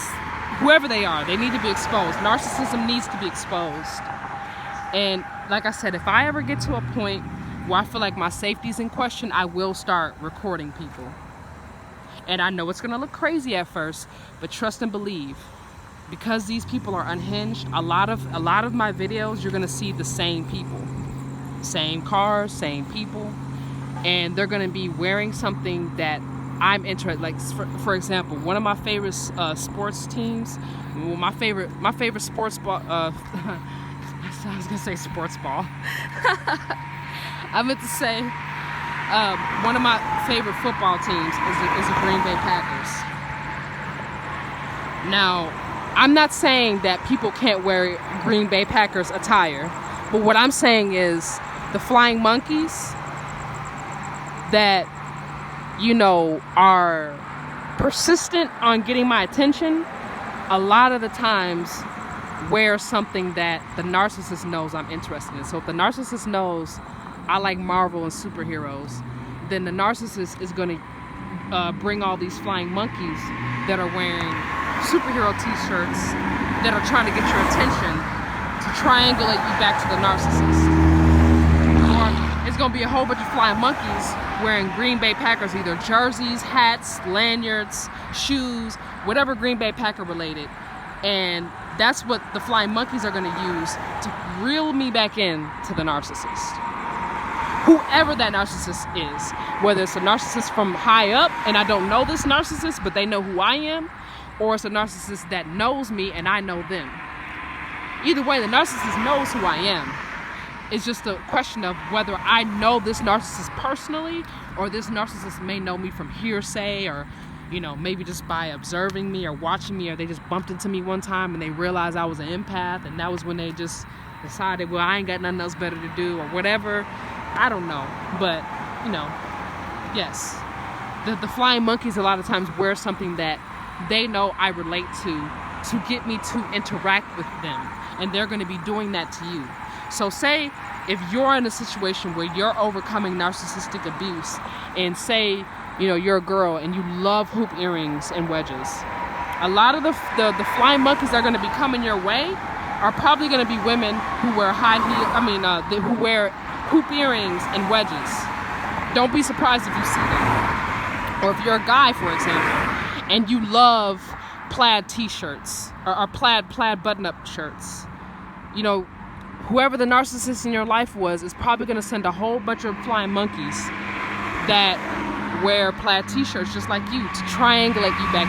whoever they are, they need to be exposed. Narcissism needs to be exposed. And like I said, if I ever get to a point where I feel like my safety's in question, I will start recording people. And I know it's gonna look crazy at first, but trust and believe. Because these people are unhinged, a lot of my videos, you're gonna see the same people. Same cars, same people. And they're gonna be wearing something that I'm interested, like for example, one of my favorite sports teams, my favorite sports ball, I was gonna say sports ball. I meant to say one of my favorite football teams is the Green Bay Packers. Now, I'm not saying that people can't wear Green Bay Packers attire, but what I'm saying is the flying monkeys that, you know, are persistent on getting my attention, a lot of the times wear something that the narcissist knows I'm interested in. So if the narcissist knows I like Marvel and superheroes, then the narcissist is going to bring all these flying monkeys that are wearing superhero t-shirts that are trying to get your attention to triangulate you back to the narcissist. Or it's going to be a whole bunch of flying monkeys wearing Green Bay Packers, either jerseys, hats, lanyards, shoes, whatever Green Bay Packer related. And that's what the flying monkeys are going to use to reel me back in to the narcissist. Whoever that narcissist is, whether it's a narcissist from high up and I don't know this narcissist, but they know who I am, or it's a narcissist that knows me and I know them. Either way, the narcissist knows who I am. It's just a question of whether I know this narcissist personally, or this narcissist may know me from hearsay, or, you know, maybe just by observing me or watching me, or they just bumped into me one time and they realized I was an empath, and that was when they just decided, well, I ain't got nothing else better to do, or whatever. I don't know. But, you know, yes. The flying monkeys a lot of times wear something that they know I relate to get me to interact with them. And they're going to be doing that to you. So say if you're in a situation where you're overcoming narcissistic abuse, and say, you know, you're a girl and you love hoop earrings and wedges, a lot of the flying monkeys that are going to be coming your way are probably going to be women who wear who wear hoop earrings and wedges. Don't be surprised if you see them. Or if you're a guy, for example, and you love plaid t-shirts or plaid button-up shirts, you know, whoever the narcissist in your life was is probably going to send a whole bunch of flying monkeys that wear plaid t-shirts just like you to triangulate you back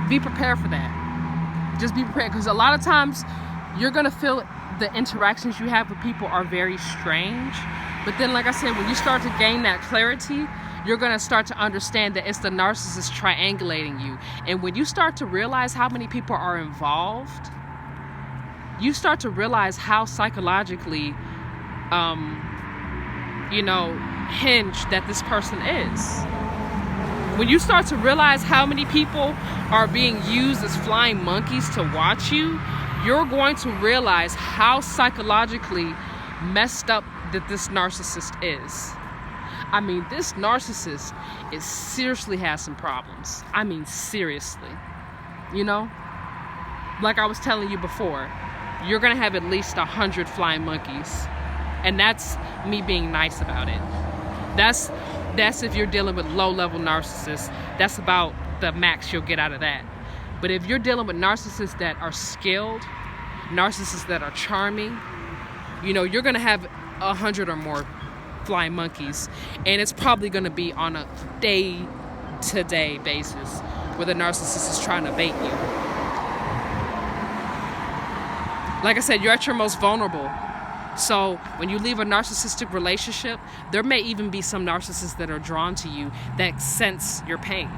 in. Be prepared for that. Just be prepared, because a lot of times you're going to feel the interactions you have with people are very strange. But then, like I said, when you start to gain that clarity, you're going to start to understand that it's the narcissist triangulating you. And when you start to realize how many people are involved, you start to realize how psychologically, hinged that this person is. When you start to realize how many people are being used as flying monkeys to watch you, you're going to realize how psychologically messed up that this narcissist is. I mean, this narcissist seriously has some problems. I mean, seriously. You know? Like I was telling you before, you're going to have at least 100 flying monkeys. And that's me being nice about it. That's if you're dealing with low-level narcissists. That's about the max you'll get out of that. But if you're dealing with narcissists that are skilled, narcissists that are charming, you know, you're going to have 100 or more flying monkeys. And it's probably going to be on a day-to-day basis where the narcissist is trying to bait you. Like I said, you're at your most vulnerable. So when you leave a narcissistic relationship, there may even be some narcissists that are drawn to you that sense your pain,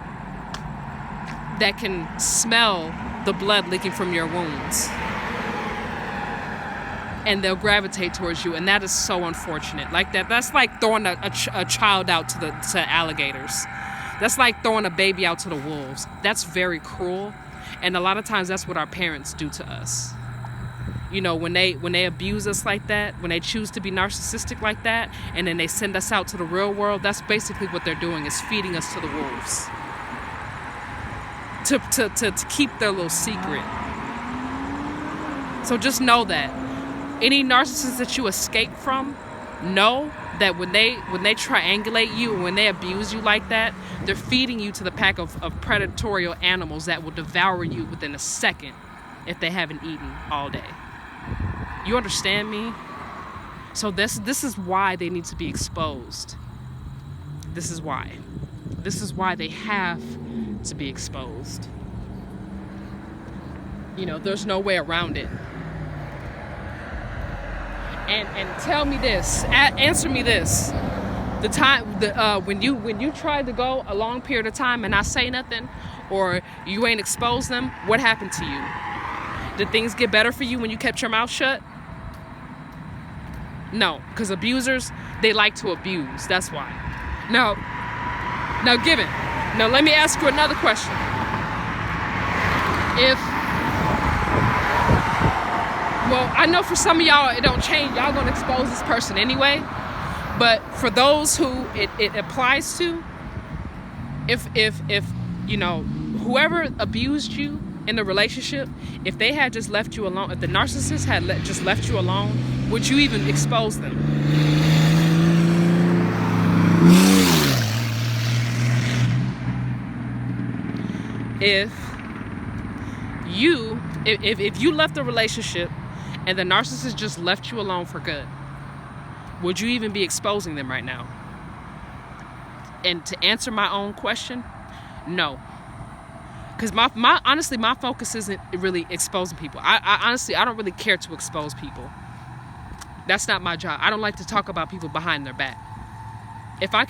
that can smell the blood leaking from your wounds, and they'll gravitate towards you. And that is so unfortunate. Like that's like throwing a child out to alligators. That's like throwing a baby out to the wolves. That's very cruel. And a lot of times that's what our parents do to us. You know, when they abuse us like that, when they choose to be narcissistic like that, and then they send us out to the real world, that's basically what they're doing, is feeding us to the wolves. To keep their little secret. So just know that. Any narcissist that you escape from, know that when they triangulate you, when they abuse you like that, they're feeding you to the pack of predatory animals that will devour you within a second if they haven't eaten all day. You understand me? So this is why they need to be exposed. This is why. This is why they have to be exposed. You know, there's no way around it. And tell me this, answer me this. When you tried to go a long period of time and not say nothing, or you ain't exposed them, what happened to you? Did things get better for you when you kept your mouth shut? No, because abusers, they like to abuse. That's why. Now, given. Now, let me ask you another question. Well, I know for some of y'all it don't change. Y'all gonna expose this person anyway. But for those who it applies to, if you know, whoever abused you in the relationship, if they had just left you alone, if the narcissist had just left you alone, would you even expose them? If you left the relationship and the narcissist just left you alone for good, would you even be exposing them right now? And to answer my own question, no. Because honestly, my focus isn't really exposing people. I honestly, I don't really care to expose people. That's not my job. I don't like to talk about people behind their back. If I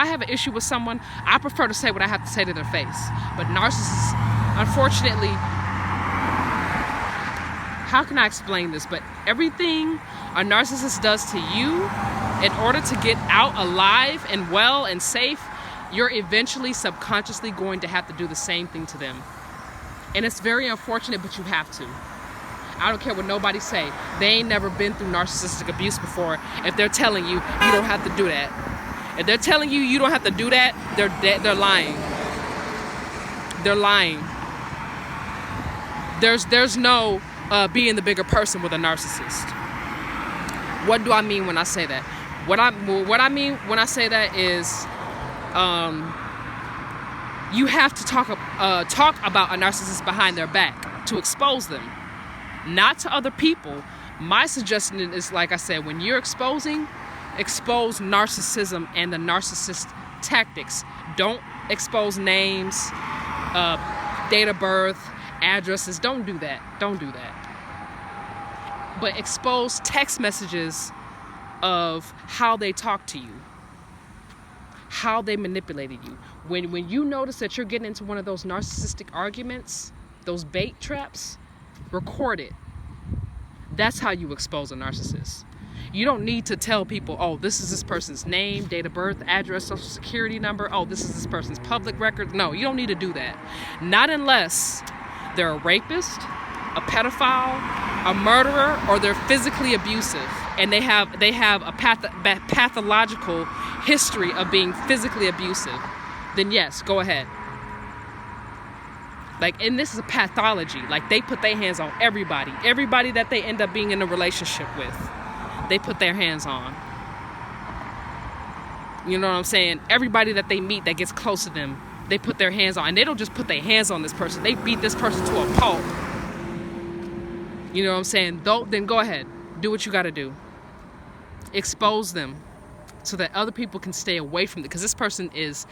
have an issue with someone, I prefer to say what I have to say to their face. But narcissists, unfortunately, how can I explain this? But everything a narcissist does to you, in order to get out alive and well and safe, you're eventually subconsciously going to have to do the same thing to them. And it's very unfortunate, but you have to. I don't care what nobody say. They ain't never been through narcissistic abuse before. If they're telling you you don't have to do that. If they're telling you you don't have to do that, they're lying. They're lying. There's no being the bigger person with a narcissist. What do I mean when I say that? What I mean when I say that is, you have to talk about a narcissist behind their back to expose them, not to other people. My suggestion is, like I said, when you're expose narcissism and the narcissist tactics. Don't expose names, date of birth, addresses. Don't do that. But expose text messages of how they talk to you, how they manipulated you. When you notice that you're getting into one of those narcissistic arguments, those bait traps, record it. That's how you expose a narcissist. You don't need to tell people, oh, this is this person's name, date of birth, address, social security number. Oh, this is this person's public record. No, you don't need to do that. Not unless they're a rapist, a pedophile, a murderer, or they're physically abusive, and they have a pathological history of being physically abusive. Then yes, go ahead. And this is a pathology. They put their hands on everybody that they end up being in a relationship with. They put their hands on. You know what I'm saying? Everybody that they meet that gets close to them, they put their hands on. And they don't just put their hands on this person. They beat this person to a pulp. You know what I'm saying? Then go ahead. Do what you got to do. Expose them so that other people can stay away from it. Because this person is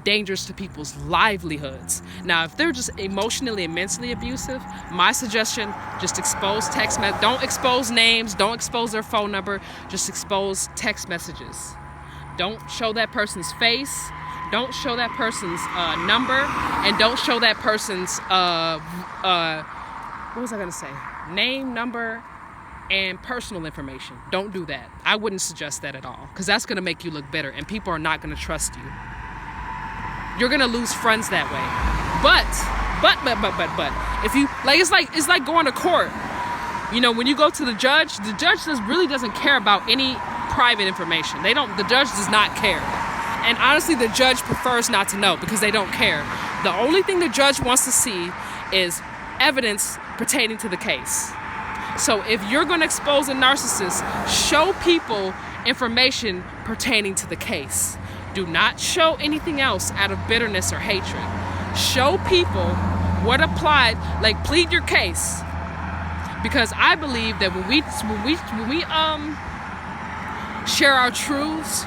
dangerous to people's livelihoods. Now, if they're just emotionally and mentally abusive, my suggestion, just expose text messages. Don't expose names. Don't expose their phone number. Just expose text messages. Don't show that person's face. Don't show that person's number. And don't show that person's, what was I going to say? Name, number, and personal information. Don't do that. I wouldn't suggest that at all. Because that's going to make you look better. And people are not going to trust you. You're gonna lose friends that way. But if you it's like going to court. You know, when you go to the judge really doesn't care about any private information. The judge does not care. And honestly, the judge prefers not to know because they don't care. The only thing the judge wants to see is evidence pertaining to the case. So if you're going to expose a narcissist, show people information pertaining to the case. Do not show anything else out of bitterness or hatred. Show people what applied, like plead your case. Because I believe that when we share our truths,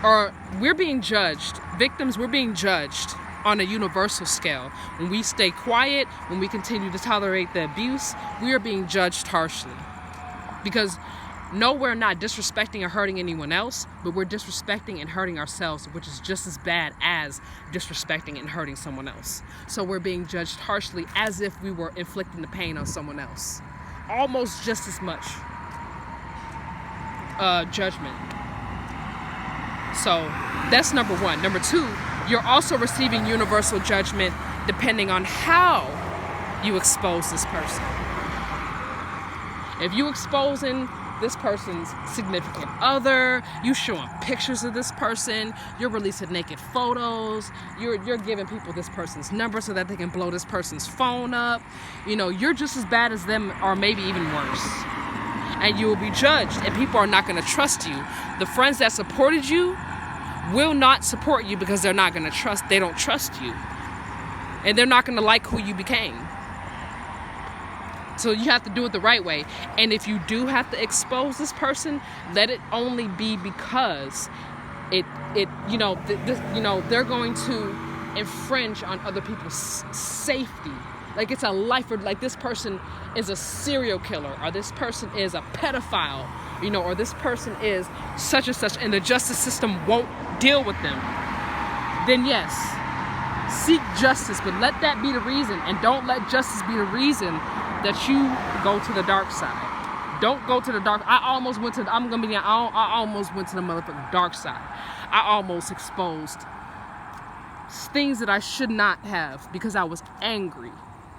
or we're being judged, victims, we're being judged on a universal scale. When we stay quiet, when we continue to tolerate the abuse, we are being judged harshly. Because no, we're not disrespecting or hurting anyone else, but we're disrespecting and hurting ourselves, which is just as bad as disrespecting and hurting someone else. So we're being judged harshly as if we were inflicting the pain on someone else. Almost just as much judgment. So that's number one. Number two, you're also receiving universal judgment depending on how you expose this person. If you exposing this person's significant other, you showing pictures of this person, you're releasing naked photos, you're giving people this person's number so that they can blow this person's phone up, you're just as bad as them, or maybe even worse. And you will be judged, and people are not going to trust you. The friends that supported you will not support you because they don't trust you. And they're not going to like who you became. So you have to do it the right way. And if you do have to expose this person, let it only be because they're going to infringe on other people's safety. Like it's a life, or like this person is a serial killer, or this person is a pedophile, or this person is such and such, and the justice system won't deal with them. Then yes, seek justice, but let that be the reason, and don't let justice be the reason that you go to the dark side. Don't go to the dark. I almost went to the motherfucking dark side. I almost exposed things that I should not have because I was angry.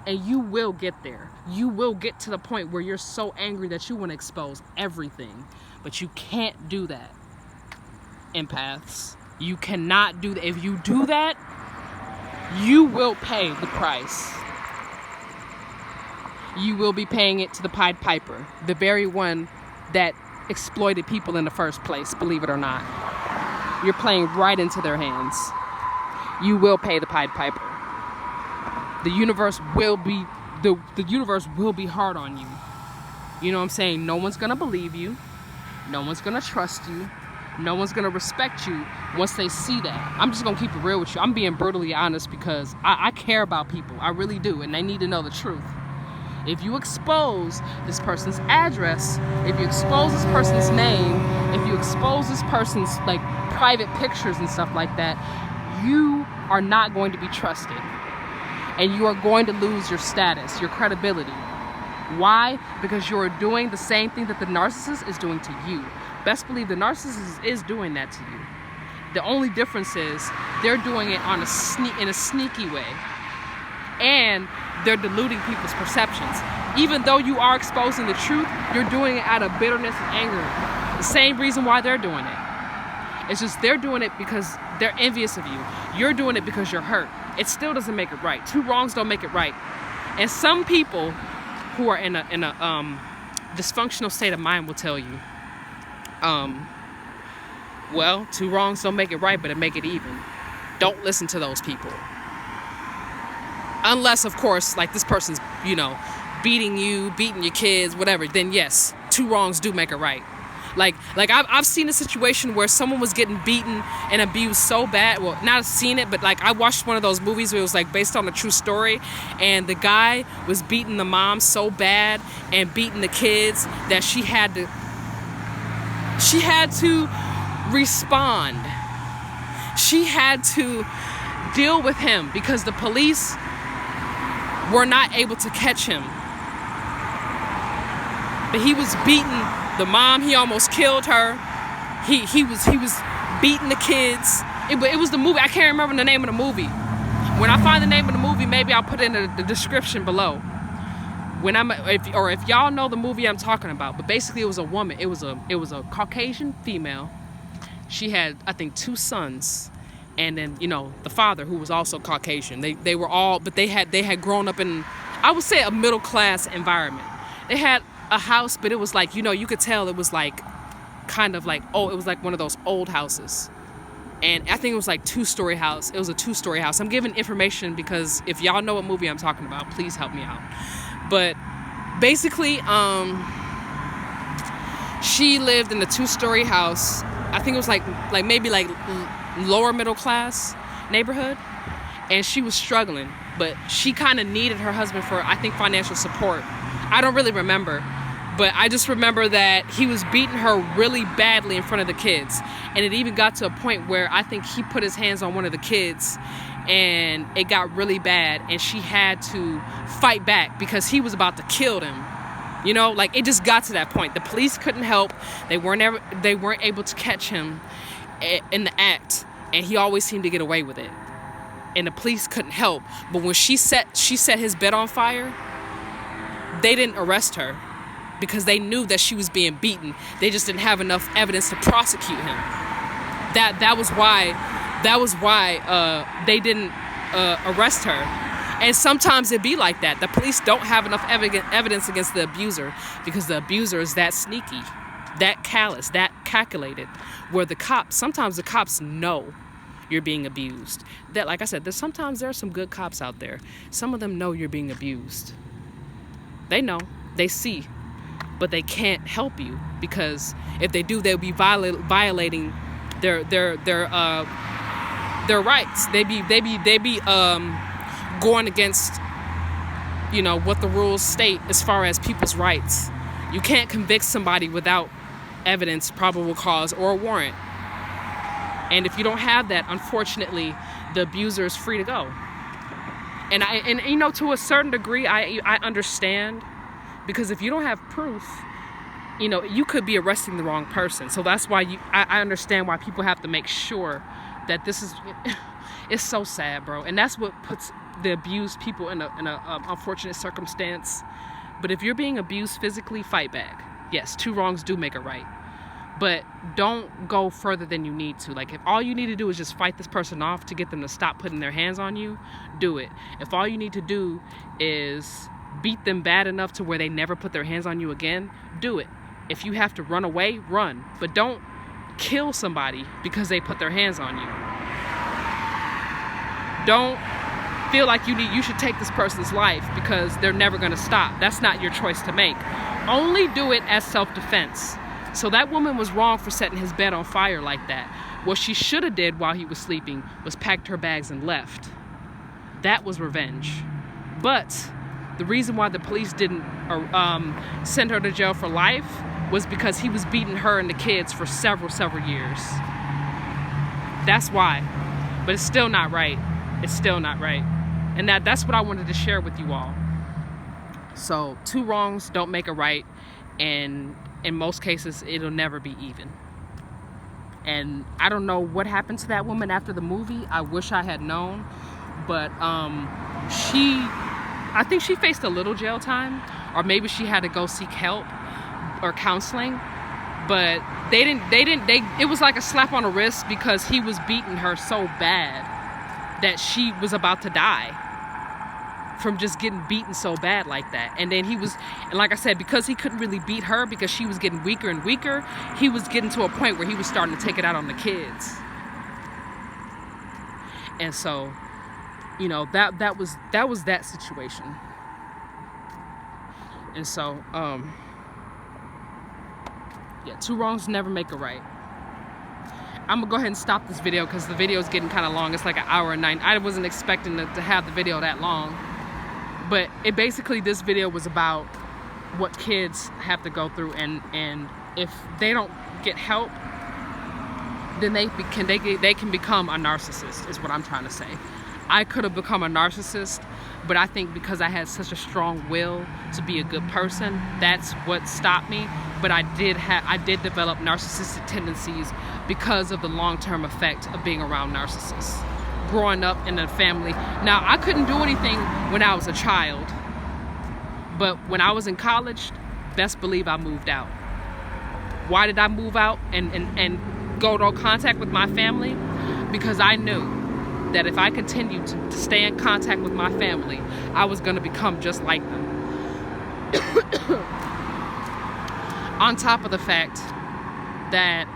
And you will get there. You will get to the point where you're so angry that you want to expose everything. But you can't do that, empaths. You cannot do that. If you do that, you will pay the price. You will be paying it to the Pied Piper, the very one that exploited people in the first place, believe it or not. You're playing right into their hands. You will pay the Pied Piper. The universe will be hard on you. You know what I'm saying? No one's gonna believe you. No one's gonna trust you. No one's gonna respect you once they see that. I'm just gonna keep it real with you. I'm being brutally honest because I care about people. I really do, and they need to know the truth. If you expose this person's address, if you expose this person's name, if you expose this person's like private pictures and stuff like that, you are not going to be trusted. And you are going to lose your status, your credibility. Why? Because you're doing the same thing that the narcissist is doing to you. Best believe the narcissist is doing that to you. The only difference is they're doing it in a sneaky way. And they're diluting people's perceptions. Even though you are exposing the truth, you're doing it out of bitterness and anger. The same reason why they're doing it. It's just they're doing it because they're envious of you. You're doing it because you're hurt. It still doesn't make it right. Two wrongs don't make it right. And some people who are in a dysfunctional state of mind will tell you, well, two wrongs don't make it right, but it make it even. Don't listen to those people. Unless, of course, like this person's, beating you, beating your kids, whatever, then yes, two wrongs do make it right. Like I've seen a situation where someone was getting beaten and abused so bad. Well, not seen it, but like I watched one of those movies where it was like based on a true story, and the guy was beating the mom so bad and beating the kids that she had to respond. She had to deal with him because the police were not able to catch him. But he was beating the mom. He almost killed her. He was beating the kids. It was the movie. I can't remember the name of the movie. When I find the name of the movie, maybe I'll put it in the description below. If y'all know the movie I'm talking about. But basically, it was a woman. It was a Caucasian female. She had, I think, 2 sons. And then, the father, who was also Caucasian. They were all, but they had grown up in, I would say, a middle class environment. They had a house, but it was like, you could tell it was like kind of like, oh, it was like one of those old houses. And I think it was like 2-story house. It was a 2-story house. I'm giving information because if y'all know what movie I'm talking about, please help me out. But basically, she lived in a 2-story house. I think it was like maybe like lower middle class neighborhood. And she was struggling, but she kind of needed her husband for, I think, financial support. I don't really remember, but I just remember that he was beating her really badly in front of the kids. And it even got to a point where I think he put his hands on one of the kids and it got really bad and she had to fight back because he was about to kill them. You know, like it just got to that point. The police couldn't help. They weren't able to catch him in the act, and he always seemed to get away with it. And the police couldn't help. But when she set his bed on fire, they didn't arrest her because they knew that she was being beaten. They just didn't have enough evidence to prosecute him. That was why they didn't arrest her. And sometimes it be like that. The police don't have enough evidence against the abuser because the abuser is that sneaky, that callous, that calculated. Where sometimes the cops know you're being abused. That, like I said, sometimes there are some good cops out there. Some of them know you're being abused. They know, they see, but they can't help you because if they do, they'll be violating their rights. They be going against, you know, what the rules state as far as people's rights. You can't convict somebody without evidence, probable cause, or a warrant. And if you don't have that, unfortunately, the abuser is free to go. And you know, to a certain degree, I understand, because if you don't have proof, you know, you could be arresting the wrong person. So that's why I understand why people have to make sure that this is. It's so sad, bro, and that's what puts the abused people in a unfortunate circumstance. But if you're being abused physically, fight back. Yes, 2 wrongs do make a right. But don't go further than you need to. Like, if all you need to do is just fight this person off to get them to stop putting their hands on you, do it. If all you need to do is beat them bad enough to where they never put their hands on you again, do it. If you have to run away, run. But don't kill somebody because they put their hands on you. Don't feel like you should take this person's life because they're never going to stop. That's not your choice to make. Only do it as self-defense. So that woman was wrong for setting his bed on fire like that. What she should have did while he was sleeping was packed her bags and left. That was revenge. But the reason why the police didn't send her to jail for life was because he was beating her and the kids for several years. That's why. But it's still not right. It's still not right. And that's what I wanted to share with you all. So 2 wrongs don't make a right, and in most cases it'll never be even. And I don't know what happened to that woman after the movie. I wish I had known, but I think she faced a little jail time, or maybe she had to go seek help or counseling. But it was like a slap on the wrist because he was beating her so bad that she was about to die from just getting beaten so bad like that. And then and like I said, because he couldn't really beat her because she was getting weaker and weaker, he was getting to a point where he was starting to take it out on the kids. And so, you know, that was that situation. And so, yeah, 2 wrongs never make a right. I'm gonna go ahead and stop this video because the video is getting kind of long. It's like 1 hour and 9. I wasn't expecting to have the video that long. But this video was about what kids have to go through, and if they don't get help, then they can become a narcissist, is what I'm trying to say. I could have become a narcissist, but I think because I had such a strong will to be a good person, that's what stopped me. But I did develop narcissistic tendencies because of the long-term effect of being around narcissists. Growing up in a family. Now, I couldn't do anything when I was a child, but when I was in college, best believe I moved out. Why did I move out and go to contact with my family? Because I knew that if I continued to stay in contact with my family, I was going to become just like them. On top of the fact that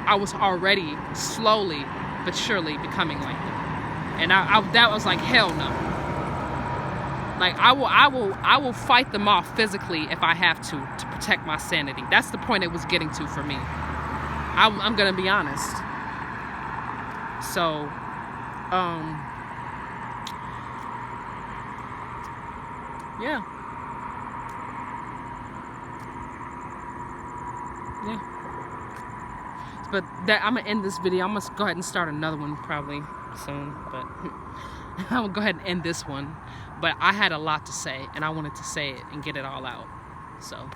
I was already slowly but surely becoming like them. And that was like, hell no. Like, I will fight them off physically if I have to protect my sanity. That's the point it was getting to for me. I'm gonna be honest. So, yeah. But I'm gonna end this video. I'm gonna go ahead and start another one probably soon, but I'm gonna go ahead and end this one. But I had a lot to say, and I wanted to say it and get it all out. So,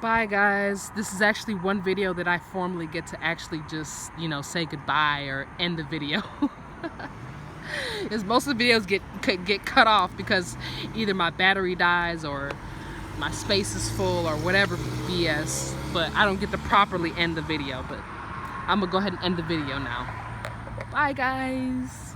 bye guys. This is actually one video that I formally get to actually just, you know, say goodbye or end the video. Because most of the videos get cut off because either my battery dies or my space is full or whatever BS, but I don't get to properly end the video. But I'm gonna go ahead and end the video now. Bye guys.